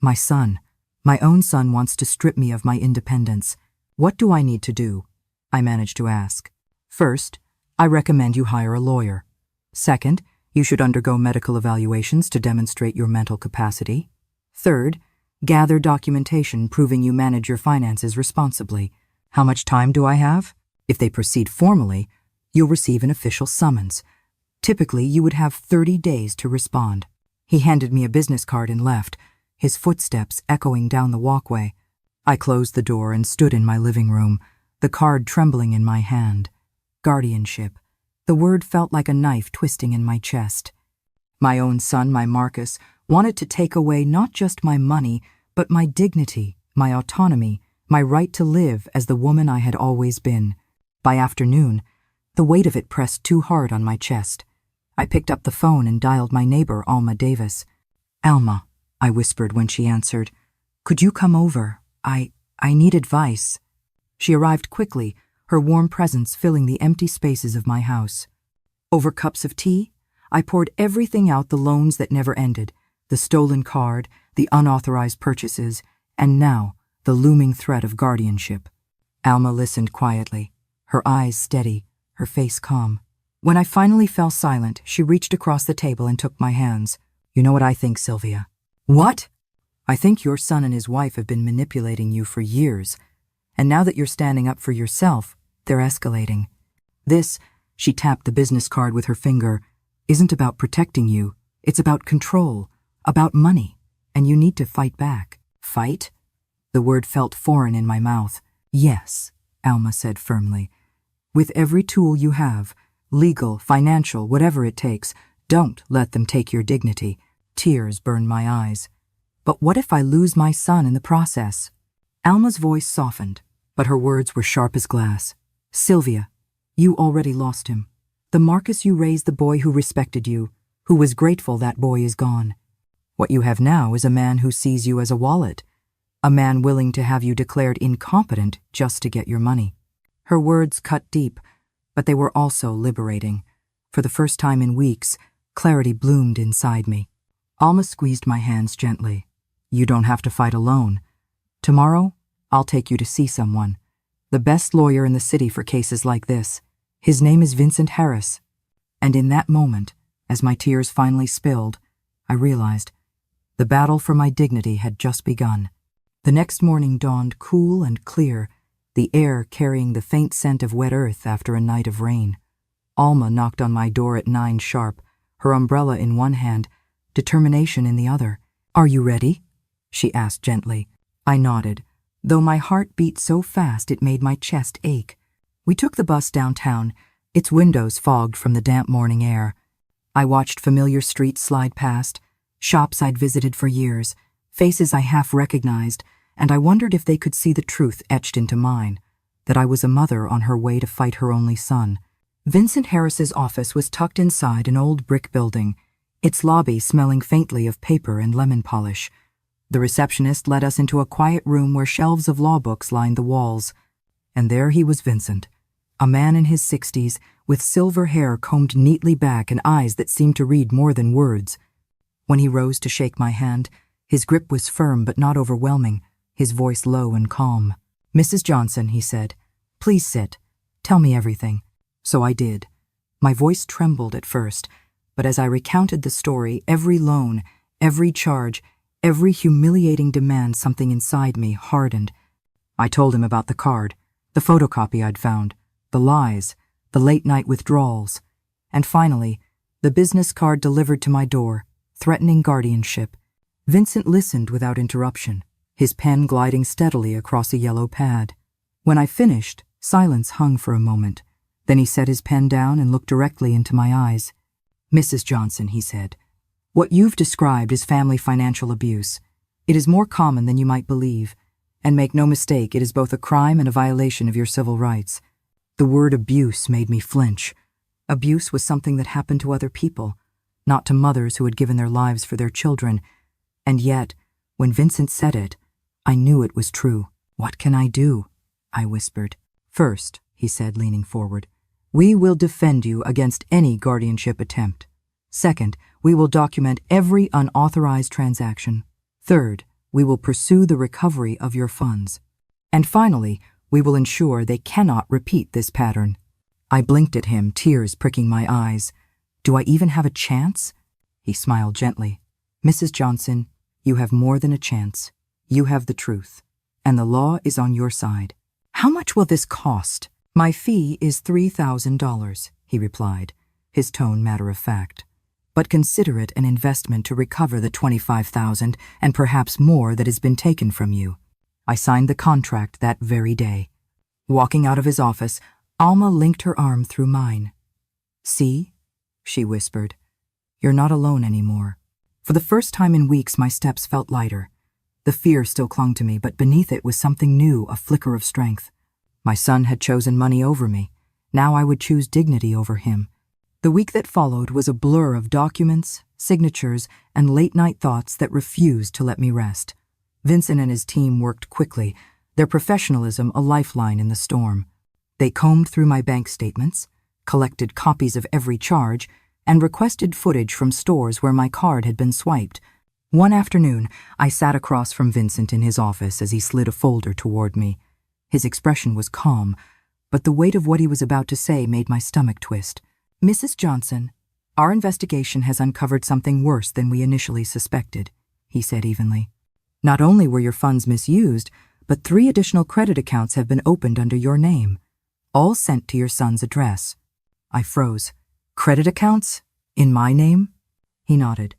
My son. My own son wants to strip me of my independence. What do I need to do? I managed to ask. First, I recommend you hire a lawyer. Second, you should undergo medical evaluations to demonstrate your mental capacity. Third, gather documentation proving you manage your finances responsibly. How much time do I have? If they proceed formally, you'll receive an official summons. Typically, you would have 30 days to respond. He handed me a business card and left, his footsteps echoing down the walkway. I closed the door and stood in my living room, the card trembling in my hand. Guardianship. The word felt like a knife twisting in my chest. My own son, my Marcus, wanted to take away not just my money, but my dignity, my autonomy, my right to live as the woman I had always been. By afternoon, the weight of it pressed too hard on my chest. I picked up the phone and dialed my neighbor, Alma Davis. Alma, I whispered when she answered. Could you come over? I need advice. She arrived quickly, her warm presence filling the empty spaces of my house. Over cups of tea, I poured everything out: the loans that never ended, the stolen card, the unauthorized purchases, and now the looming threat of guardianship. Alma listened quietly, her eyes steady, her face calm. When I finally fell silent, she reached across the table and took my hands. You know what I think, Sylvia? What? I think your son and his wife have been manipulating you for years, and now that you're standing up for yourself, they're escalating. This, she tapped the business card with her finger, isn't about protecting you. It's about control, about money, and you need to fight back. Fight? The word felt foreign in my mouth. Yes, Alma said firmly. With every tool you have, legal, financial, whatever it takes, don't let them take your dignity. Tears burned my eyes. But what if I lose my son in the process? Alma's voice softened, but her words were sharp as glass. Sylvia, you already lost him. The Marcus you raised, the boy who respected you, who was grateful, that boy is gone. What you have now is a man who sees you as a wallet, a man willing to have you declared incompetent just to get your money. Her words cut deep, but they were also liberating. For the first time in weeks, clarity bloomed inside me. Alma squeezed my hands gently. You don't have to fight alone. Tomorrow, I'll take you to see someone. The best lawyer in the city for cases like this. His name is Vincent Harris. And in that moment, as my tears finally spilled, I realized the battle for my dignity had just begun. The next morning dawned cool and clear, the air carrying the faint scent of wet earth after a night of rain. Alma knocked on my door at 9 sharp, her umbrella in one hand, determination in the other. Are you ready? She asked gently. I nodded, though my heart beat so fast it made my chest ache. We took the bus downtown, its windows fogged from the damp morning air. I watched familiar streets slide past, shops I'd visited for years, faces I half recognized, and I wondered if they could see the truth etched into mine, that I was a mother on her way to fight her only son. Vincent Harris's office was tucked inside an old brick building, its lobby smelling faintly of paper and lemon polish. The receptionist led us into a quiet room where shelves of law books lined the walls. And there he was, Vincent, a man in his 60s, with silver hair combed neatly back and eyes that seemed to read more than words. When he rose to shake my hand, his grip was firm but not overwhelming, his voice low and calm. Mrs. Johnson, he said, please sit. Tell me everything. So I did. My voice trembled at first, but as I recounted the story, every loan, every charge, every humiliating demand, something inside me hardened. I told him about the card, the photocopy I'd found, the lies, the late-night withdrawals, and finally, the business card delivered to my door, threatening guardianship. Vincent listened without interruption, his pen gliding steadily across a yellow pad. When I finished, silence hung for a moment. Then he set his pen down and looked directly into my eyes. Mrs. Johnson, he said, what you've described is family financial abuse. It is more common than you might believe. And make no mistake, it is both a crime and a violation of your civil rights. The word abuse made me flinch. Abuse was something that happened to other people, not to mothers who had given their lives for their children. And yet, when Vincent said it, I knew it was true. What can I do? I whispered. First, he said, leaning forward, we will defend you against any guardianship attempt. Second, we will document every unauthorized transaction. Third, we will pursue the recovery of your funds. And finally, we will ensure they cannot repeat this pattern. I blinked at him, tears pricking my eyes. Do I even have a chance? He smiled gently. Mrs. Johnson, you have more than a chance. You have the truth, and the law is on your side. How much will this cost? My fee is $3,000, he replied, his tone matter-of-fact. But consider it an investment to recover the $25,000 and perhaps more that has been taken from you. I signed the contract that very day. Walking out of his office, Alma linked her arm through mine. See, she whispered, you're not alone anymore. For the first time in weeks, my steps felt lighter. The fear still clung to me, but beneath it was something new, a flicker of strength. My son had chosen money over me. Now I would choose dignity over him. The week that followed was a blur of documents, signatures, and late-night thoughts that refused to let me rest. Vincent and his team worked quickly, their professionalism a lifeline in the storm. They combed through my bank statements, collected copies of every charge, and requested footage from stores where my card had been swiped. One afternoon, I sat across from Vincent in his office as he slid a folder toward me. His expression was calm, but the weight of what he was about to say made my stomach twist. Mrs. Johnson, our investigation has uncovered something worse than we initially suspected, he said evenly. Not only were your funds misused, but 3 additional credit accounts have been opened under your name, all sent to your son's address. I froze. Credit accounts? In my name? He nodded.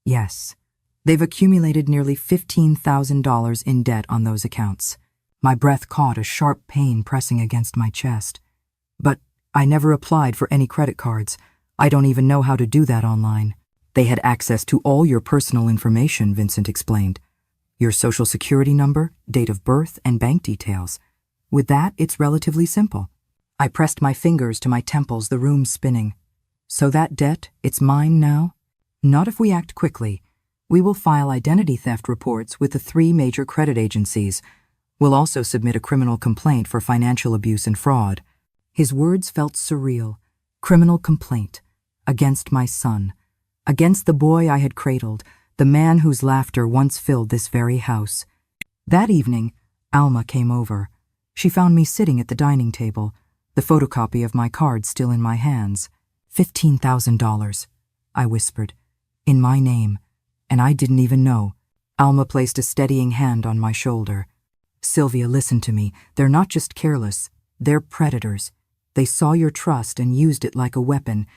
Yes. They've accumulated nearly $15,000 in debt on those accounts. My breath caught a sharp pain pressing against my chest. But I never applied for any credit cards. I don't even know how to do that online. They had access to all your personal information, Vincent explained. Your social security number, date of birth, and bank details. With that, it's relatively simple. I pressed my fingers to my temples, the room spinning. So that debt, it's mine now? Not if we act quickly. We will file identity theft reports with the 3 major credit agencies. We'll also submit a criminal complaint for financial abuse and fraud. His words felt surreal. Criminal complaint. Against my son. Against the boy I had cradled, the man whose laughter once filled this very house. That evening, Alma came over. She found me sitting at the dining table, the photocopy of my card still in my hands. $15,000, I whispered. In my name. And I didn't even know. Alma placed a steadying hand on my shoulder. Sylvia, listen to me. They're not just careless. They're predators. They saw your trust and used it like a weapon.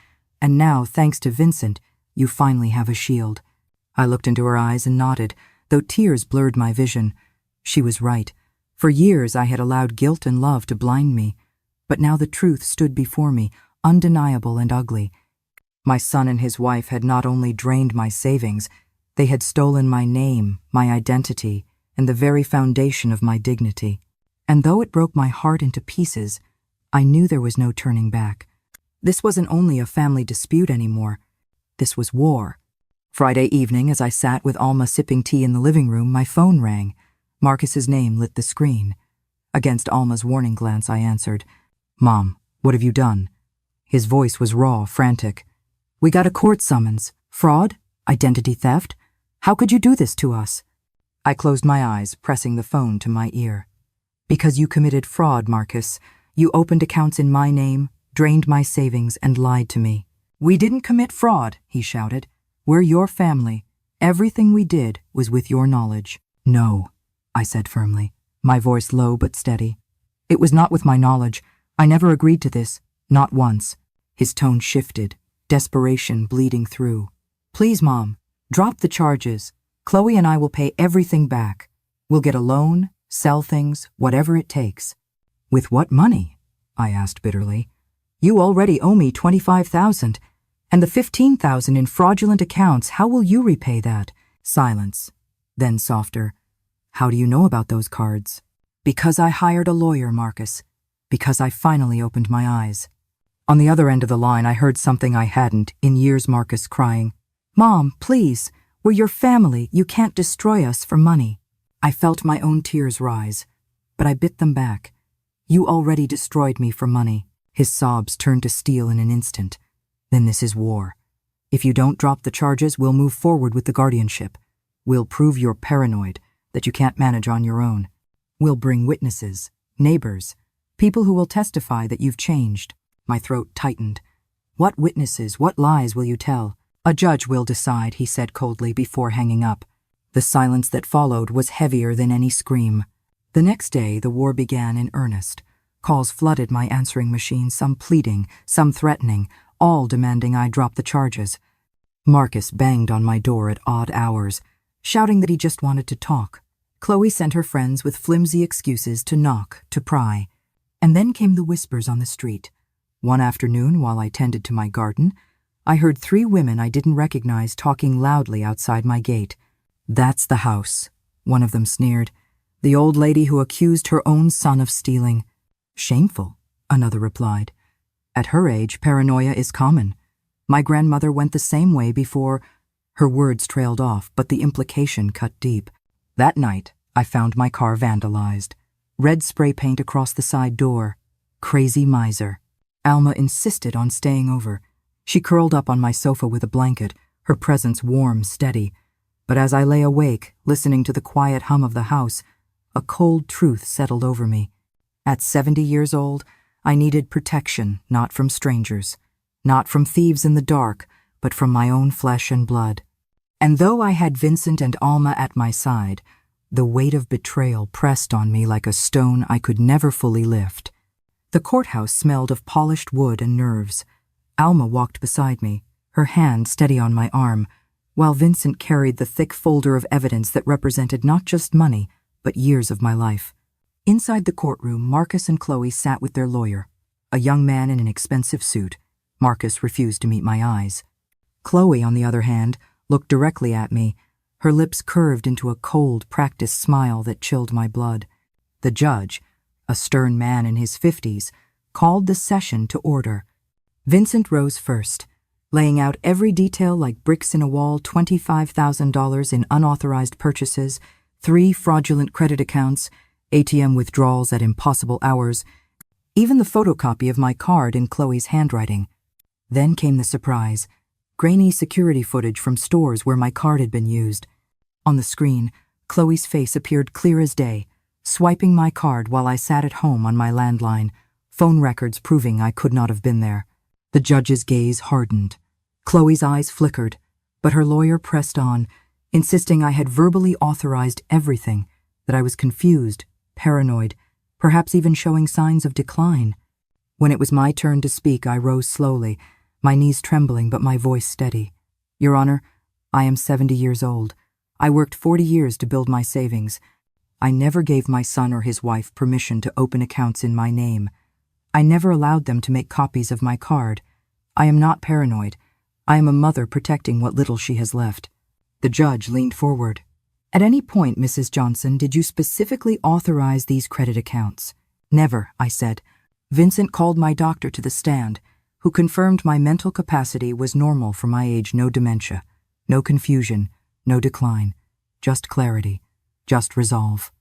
And now, thanks to Vincent, you finally have a shield. I looked into her eyes and nodded, though tears blurred my vision. She was right. For years I had allowed guilt and love to blind me. But now the truth stood before me, undeniable and ugly. My son and his wife had not only drained my savings, they had stolen my name, my identity, and the very foundation of my dignity. And though it broke my heart into pieces, I knew there was no turning back. This wasn't only a family dispute anymore. This was war. Friday evening, as I sat with Alma sipping tea in the living room, my phone rang. Marcus's name lit the screen. Against Alma's warning glance, I answered, "Mom, what have you done?" His voice was raw, frantic. "We got a court summons. Fraud? Identity theft? How could you do this to us?" I closed my eyes, pressing the phone to my ear. "Because you committed fraud, Marcus. You opened accounts in my name, drained my savings, and lied to me." "We didn't commit fraud," he shouted. "We're your family. Everything we did was with your knowledge." "No," I said firmly, my voice low but steady. "It was not with my knowledge. I never agreed to this. Not once." His tone shifted, desperation bleeding through. "Please, Mom, drop the charges. Chloe and I will pay everything back. We'll get a loan, sell things, whatever it takes." "With what money?" I asked bitterly. "You already owe me $25,000. And the $15,000 in fraudulent accounts, how will you repay that?" Silence. Then softer. "How do you know about those cards?" "Because I hired a lawyer, Marcus. Because I finally opened my eyes." On the other end of the line, I heard something I hadn't in years, Marcus crying, "Mom, please, we're your family. You can't destroy us for money." I felt my own tears rise, but I bit them back. "You already destroyed me for money." His sobs turned to steel in an instant. "Then this is war. If you don't drop the charges, we'll move forward with the guardianship. We'll prove you're paranoid, that you can't manage on your own. We'll bring witnesses, neighbors, people who will testify that you've changed." My throat tightened. "What witnesses, what lies will you tell?" "A judge will decide," he said coldly before hanging up. The silence that followed was heavier than any scream. The next day, the war began in earnest. Calls flooded my answering machine, some pleading, some threatening, all demanding I drop the charges. Marcus banged on my door at odd hours, shouting that he just wanted to talk. Chloe sent her friends with flimsy excuses to knock, to pry. And then came the whispers on the street. One afternoon, while I tended to my garden, I heard 3 women I didn't recognize talking loudly outside my gate. "That's the house," one of them sneered. "The old lady who accused her own son of stealing." "Shameful," another replied. "At her age, paranoia is common. My grandmother went the same way before—" Her words trailed off, but the implication cut deep. That night, I found my car vandalized. Red spray paint across the side door. Crazy miser. Alma insisted on staying over. She curled up on my sofa with a blanket, her presence warm, steady. But as I lay awake, listening to the quiet hum of the house, a cold truth settled over me. At 70 years old, I needed protection, not from strangers. Not from thieves in the dark, but from my own flesh and blood. And though I had Vincent and Alma at my side, the weight of betrayal pressed on me like a stone I could never fully lift. The courthouse smelled of polished wood and nerves. Alma walked beside me, her hand steady on my arm, while Vincent carried the thick folder of evidence that represented not just money, but years of my life. Inside the courtroom, Marcus and Chloe sat with their lawyer, a young man in an expensive suit. Marcus refused to meet my eyes. Chloe, on the other hand, looked directly at me, her lips curved into a cold, practiced smile that chilled my blood. The judge, a stern man in his 50s, called the session to order. Vincent rose first, laying out every detail like bricks in a wall: $25,000 in unauthorized purchases, 3 fraudulent credit accounts, ATM withdrawals at impossible hours, even the photocopy of my card in Chloe's handwriting. Then came the surprise: grainy security footage from stores where my card had been used. On the screen, Chloe's face appeared clear as day, swiping my card while I sat at home on my landline, phone records proving I could not have been there. The judge's gaze hardened. Chloe's eyes flickered, but her lawyer pressed on, insisting I had verbally authorized everything, that I was confused, paranoid, perhaps even showing signs of decline. When it was my turn to speak, I rose slowly, my knees trembling but my voice steady. Your Honor, I am 70 years old. I worked 40 years to build my savings. I never gave my son or his wife permission to open accounts in my name. I never allowed them to make copies of my card. I am not paranoid. I am a mother protecting what little she has left. The judge leaned forward. At any point, Mrs. Johnson, did you specifically authorize these credit accounts? Never, I said. Vincent called my doctor to the stand, who confirmed my mental capacity was normal for my age: no dementia, no confusion, no decline, just clarity, just resolve.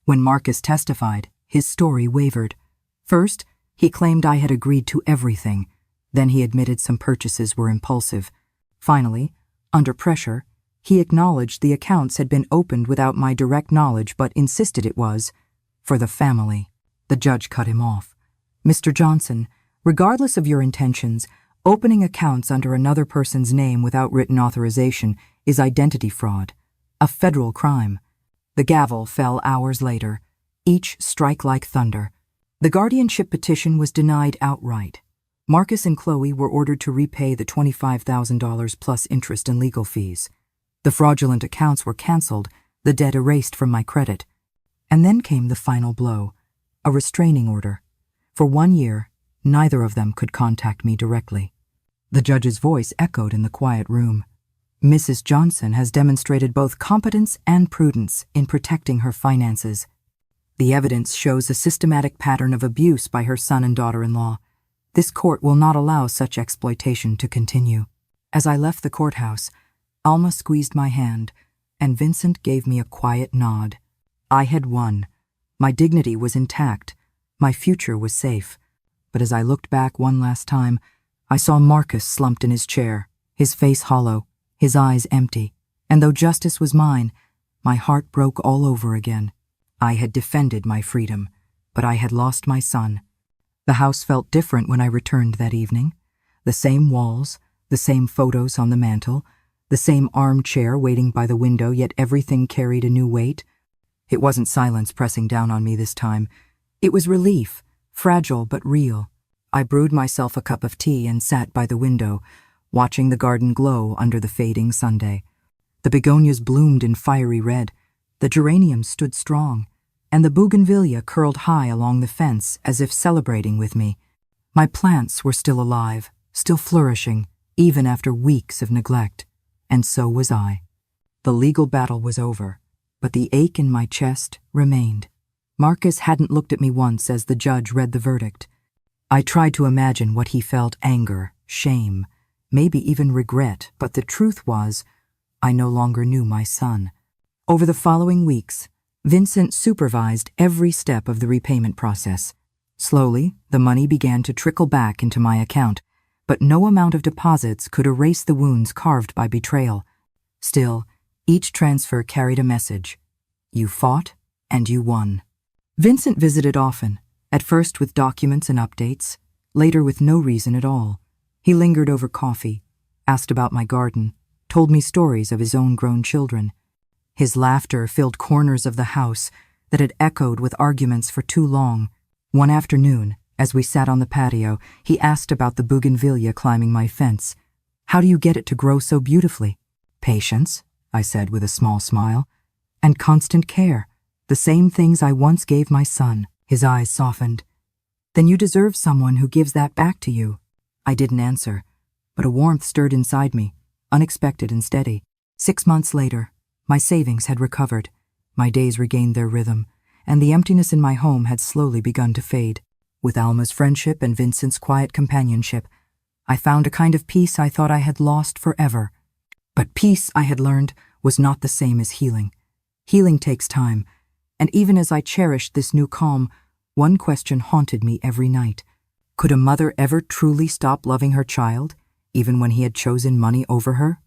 When Marcus testified, his story wavered. First, he claimed I had agreed to everything. Then he admitted some purchases were impulsive. Finally, under pressure, he acknowledged the accounts had been opened without my direct knowledge but insisted it was for the family. The judge cut him off. Mr. Johnson, regardless of your intentions, opening accounts under another person's name without written authorization is identity fraud, a federal crime. The gavel fell hours later, each strike like thunder. The guardianship petition was denied outright. Marcus and Chloe were ordered to repay the $25,000 plus interest and legal fees. The fraudulent accounts were canceled, the debt erased from my credit. And then came the final blow, a restraining order. For 1 year, neither of them could contact me directly. The judge's voice echoed in the quiet room. Mrs. Johnson has demonstrated both competence and prudence in protecting her finances. The evidence shows a systematic pattern of abuse by her son and daughter-in-law. This court will not allow such exploitation to continue. As I left the courthouse, Alma squeezed my hand, and Vincent gave me a quiet nod. I had won. My dignity was intact. My future was safe. But as I looked back one last time, I saw Marcus slumped in his chair, his face hollow, his eyes empty, and though justice was mine, my heart broke all over again. I had defended my freedom, but I had lost my son. The house felt different when I returned that evening. The same walls, the same photos on the mantel, the same armchair waiting by the window, yet everything carried a new weight. It wasn't silence pressing down on me this time. It was relief, fragile but real. I brewed myself a cup of tea and sat by the window, watching the garden glow under the fading Sunday. The begonias bloomed in fiery red, the geraniums stood strong, and the bougainvillea curled high along the fence as if celebrating with me. My plants were still alive, still flourishing, even after weeks of neglect, and so was I. The legal battle was over, but the ache in my chest remained. Marcus hadn't looked at me once as the judge read the verdict. I tried to imagine what he felt: anger, shame, maybe even regret, but the truth was, I no longer knew my son. Over the following weeks, Vincent supervised every step of the repayment process. Slowly, the money began to trickle back into my account, but no amount of deposits could erase the wounds carved by betrayal. Still, each transfer carried a message. You fought, and you won. Vincent visited often, at first with documents and updates, later with no reason at all. He lingered over coffee, asked about my garden, told me stories of his own grown children. His laughter filled corners of the house that had echoed with arguments for too long. One afternoon, as we sat on the patio, he asked about the bougainvillea climbing my fence. How do you get it to grow so beautifully? Patience, I said with a small smile, and constant care, the same things I once gave my son. His eyes softened. Then you deserve someone who gives that back to you. I didn't answer, but a warmth stirred inside me, unexpected and steady. 6 months later, my savings had recovered, my days regained their rhythm, and the emptiness in my home had slowly begun to fade. With Alma's friendship and Vincent's quiet companionship, I found a kind of peace I thought I had lost forever. But peace, I had learned, was not the same as healing. Healing takes time, and even as I cherished this new calm, one question haunted me every night. Could a mother ever truly stop loving her child, even when he had chosen money over her?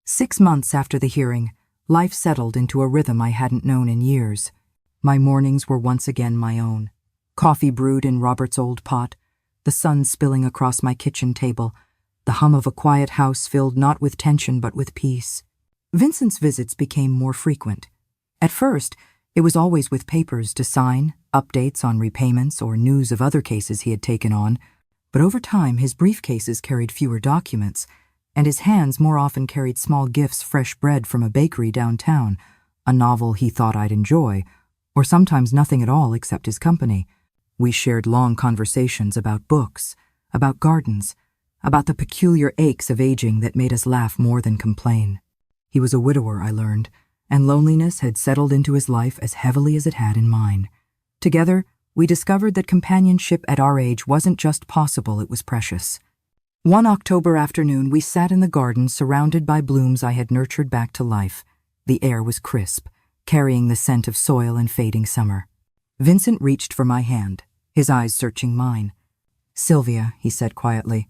6 months after the hearing, life settled into a rhythm I hadn't known in years. My mornings were once again my own. Coffee brewed in Robert's old pot, the sun spilling across my kitchen table, the hum of a quiet house filled not with tension but with peace. Vincent's visits became more frequent. At first, it was always with papers to sign, updates on repayments, or news of other cases he had taken on, but over time his briefcases carried fewer documents, and his hands more often carried small gifts, fresh bread from a bakery downtown, a novel he thought I'd enjoy, or sometimes nothing at all except his company. We shared long conversations about books, about gardens, about the peculiar aches of aging that made us laugh more than complain. He was a widower, I learned, and loneliness had settled into his life as heavily as it had in mine. Together, we discovered that companionship at our age wasn't just possible, it was precious. One October afternoon, we sat in the garden surrounded by blooms I had nurtured back to life. The air was crisp, carrying the scent of soil and fading summer. Vincent reached for my hand, his eyes searching mine. "Sylvia," he said quietly,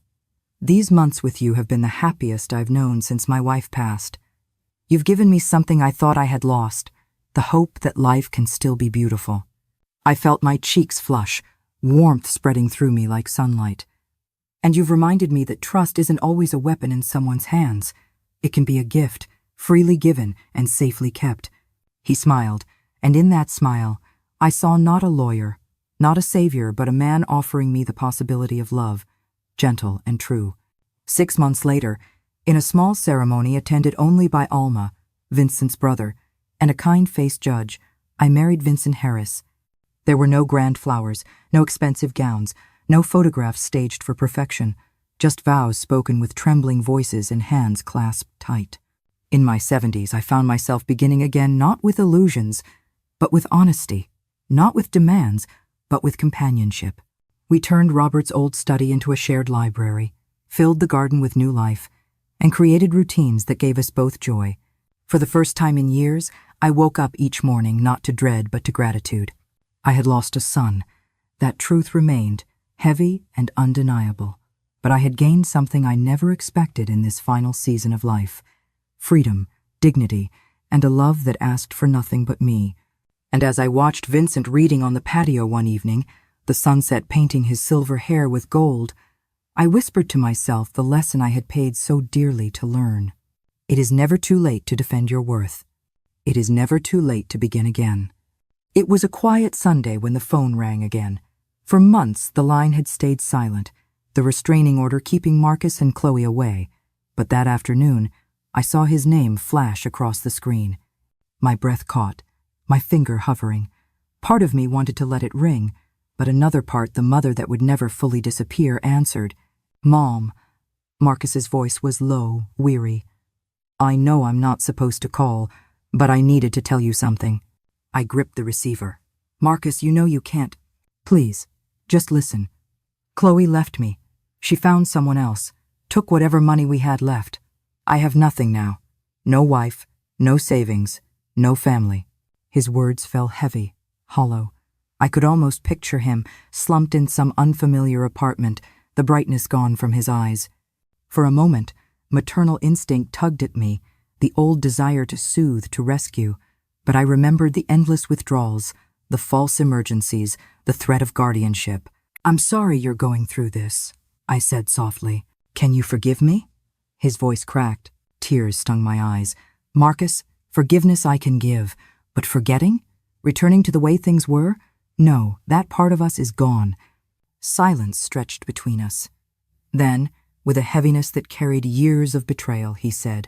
"these months with you have been the happiest I've known since my wife passed. You've given me something I thought I had lost, the hope that life can still be beautiful." I felt my cheeks flush, warmth spreading through me like sunlight. "And you've reminded me that trust isn't always a weapon in someone's hands. It can be a gift, freely given and safely kept." He smiled, and in that smile, I saw not a lawyer, not a savior, but a man offering me the possibility of love, gentle and true. 6 months later, in a small ceremony attended only by Alma, Vincent's brother, and a kind-faced judge, I married Vincent Harris. There were no grand flowers, no expensive gowns, no photographs staged for perfection, just vows spoken with trembling voices and hands clasped tight. In my 70s, I found myself beginning again not with illusions, but with honesty, not with demands, but with companionship. We turned Robert's old study into a shared library, filled the garden with new life, and created routines that gave us both joy. For the first time in years, I woke up each morning not to dread but to gratitude. I had lost a son. That truth remained, heavy and undeniable. But I had gained something I never expected in this final season of life: freedom, dignity, and a love that asked for nothing but me. And as I watched Vincent reading on the patio one evening, the sunset painting his silver hair with gold, I whispered to myself the lesson I had paid so dearly to learn. It is never too late to defend your worth. It is never too late to begin again. It was a quiet Sunday when the phone rang again. For months, the line had stayed silent, the restraining order keeping Marcus and Chloe away. But that afternoon, I saw his name flash across the screen. My breath caught, my finger hovering. Part of me wanted to let it ring, but another part, the mother that would never fully disappear, answered. "Mom." Marcus's voice was low, weary. "I know I'm not supposed to call, but I needed to tell you something." I gripped the receiver. "Marcus, you know you can't. Please, just listen. Chloe left me. She found someone else, took whatever money we had left. I have nothing now. No wife, no savings, no family." His words fell heavy, hollow. I could almost picture him, slumped in some unfamiliar apartment, the brightness gone from his eyes. For a moment, maternal instinct tugged at me, the old desire to soothe, to rescue. But I remembered the endless withdrawals, the false emergencies, the threat of guardianship. "I'm sorry you're going through this," I said softly. "Can you forgive me?" His voice cracked. Tears stung my eyes. "Marcus, forgiveness I can give, but forgetting? Returning to the way things were? No, that part of us is gone." Silence stretched between us. Then, With a heaviness that carried years of betrayal, he said,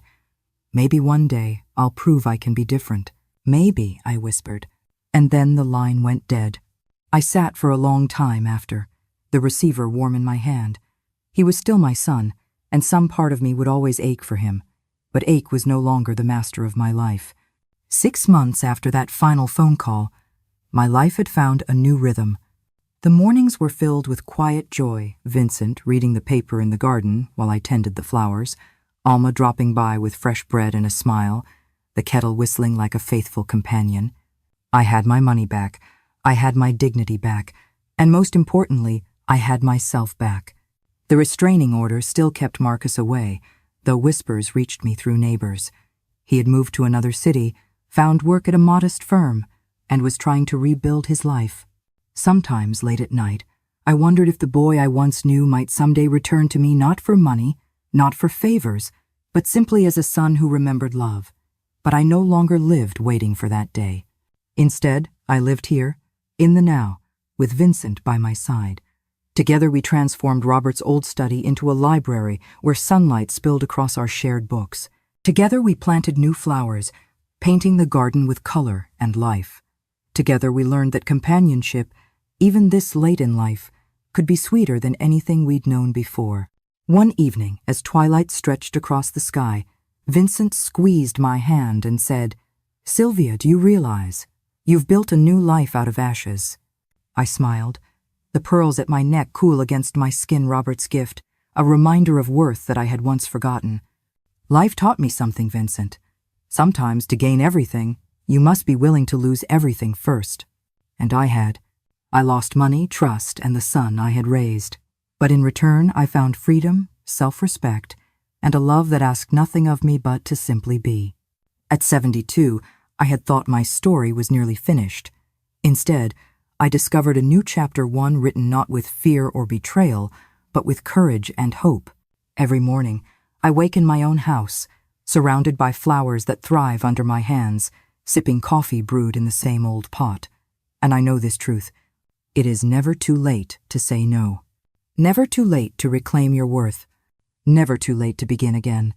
"Maybe one day I'll prove I can be different." "Maybe," I whispered. And then the line went dead. I sat for a long time after, the receiver warm in my hand. He was still my son, and some part of me would always ache for him. But ache was no longer the master of my life. 6 months after that final phone call, my life had found a new rhythm. The mornings were filled with quiet joy, Vincent reading the paper in the garden while I tended the flowers, Alma dropping by with fresh bread and a smile, the kettle whistling like a faithful companion. I had my money back, I had my dignity back, and most importantly, I had myself back. The restraining order still kept Marcus away, though whispers reached me through neighbors. He had moved to another city, found work at a modest firm, and was trying to rebuild his life. Sometimes, late at night, I wondered if the boy I once knew might someday return to me not for money, not for favors, but simply as a son who remembered love. But I no longer lived waiting for that day. Instead, I lived here, in the now, with Vincent by my side. Together we transformed Robert's old study into a library where sunlight spilled across our shared books. Together we planted new flowers, painting the garden with color and life. Together we learned that companionship, even this late in life, could be sweeter than anything we'd known before. One evening, as twilight stretched across the sky, Vincent squeezed my hand and said, "Sylvia, do you realize? You've built a new life out of ashes." I smiled, the pearls at my neck cool against my skin Robert's gift, a reminder of worth that I had once forgotten. Life taught me something, Vincent. Sometimes, to gain everything, you must be willing to lose everything first. And I had. I lost money, trust, and the son I had raised. But in return, I found freedom, self-respect, and a love that asked nothing of me but to simply be. At 72, I had thought my story was nearly finished. Instead, I discovered a new chapter, one written not with fear or betrayal, but with courage and hope. Every morning, I wake in my own house, surrounded by flowers that thrive under my hands, sipping coffee brewed in the same old pot. And I know this truth. It is never too late to say no. Never too late to reclaim your worth. Never too late to begin again.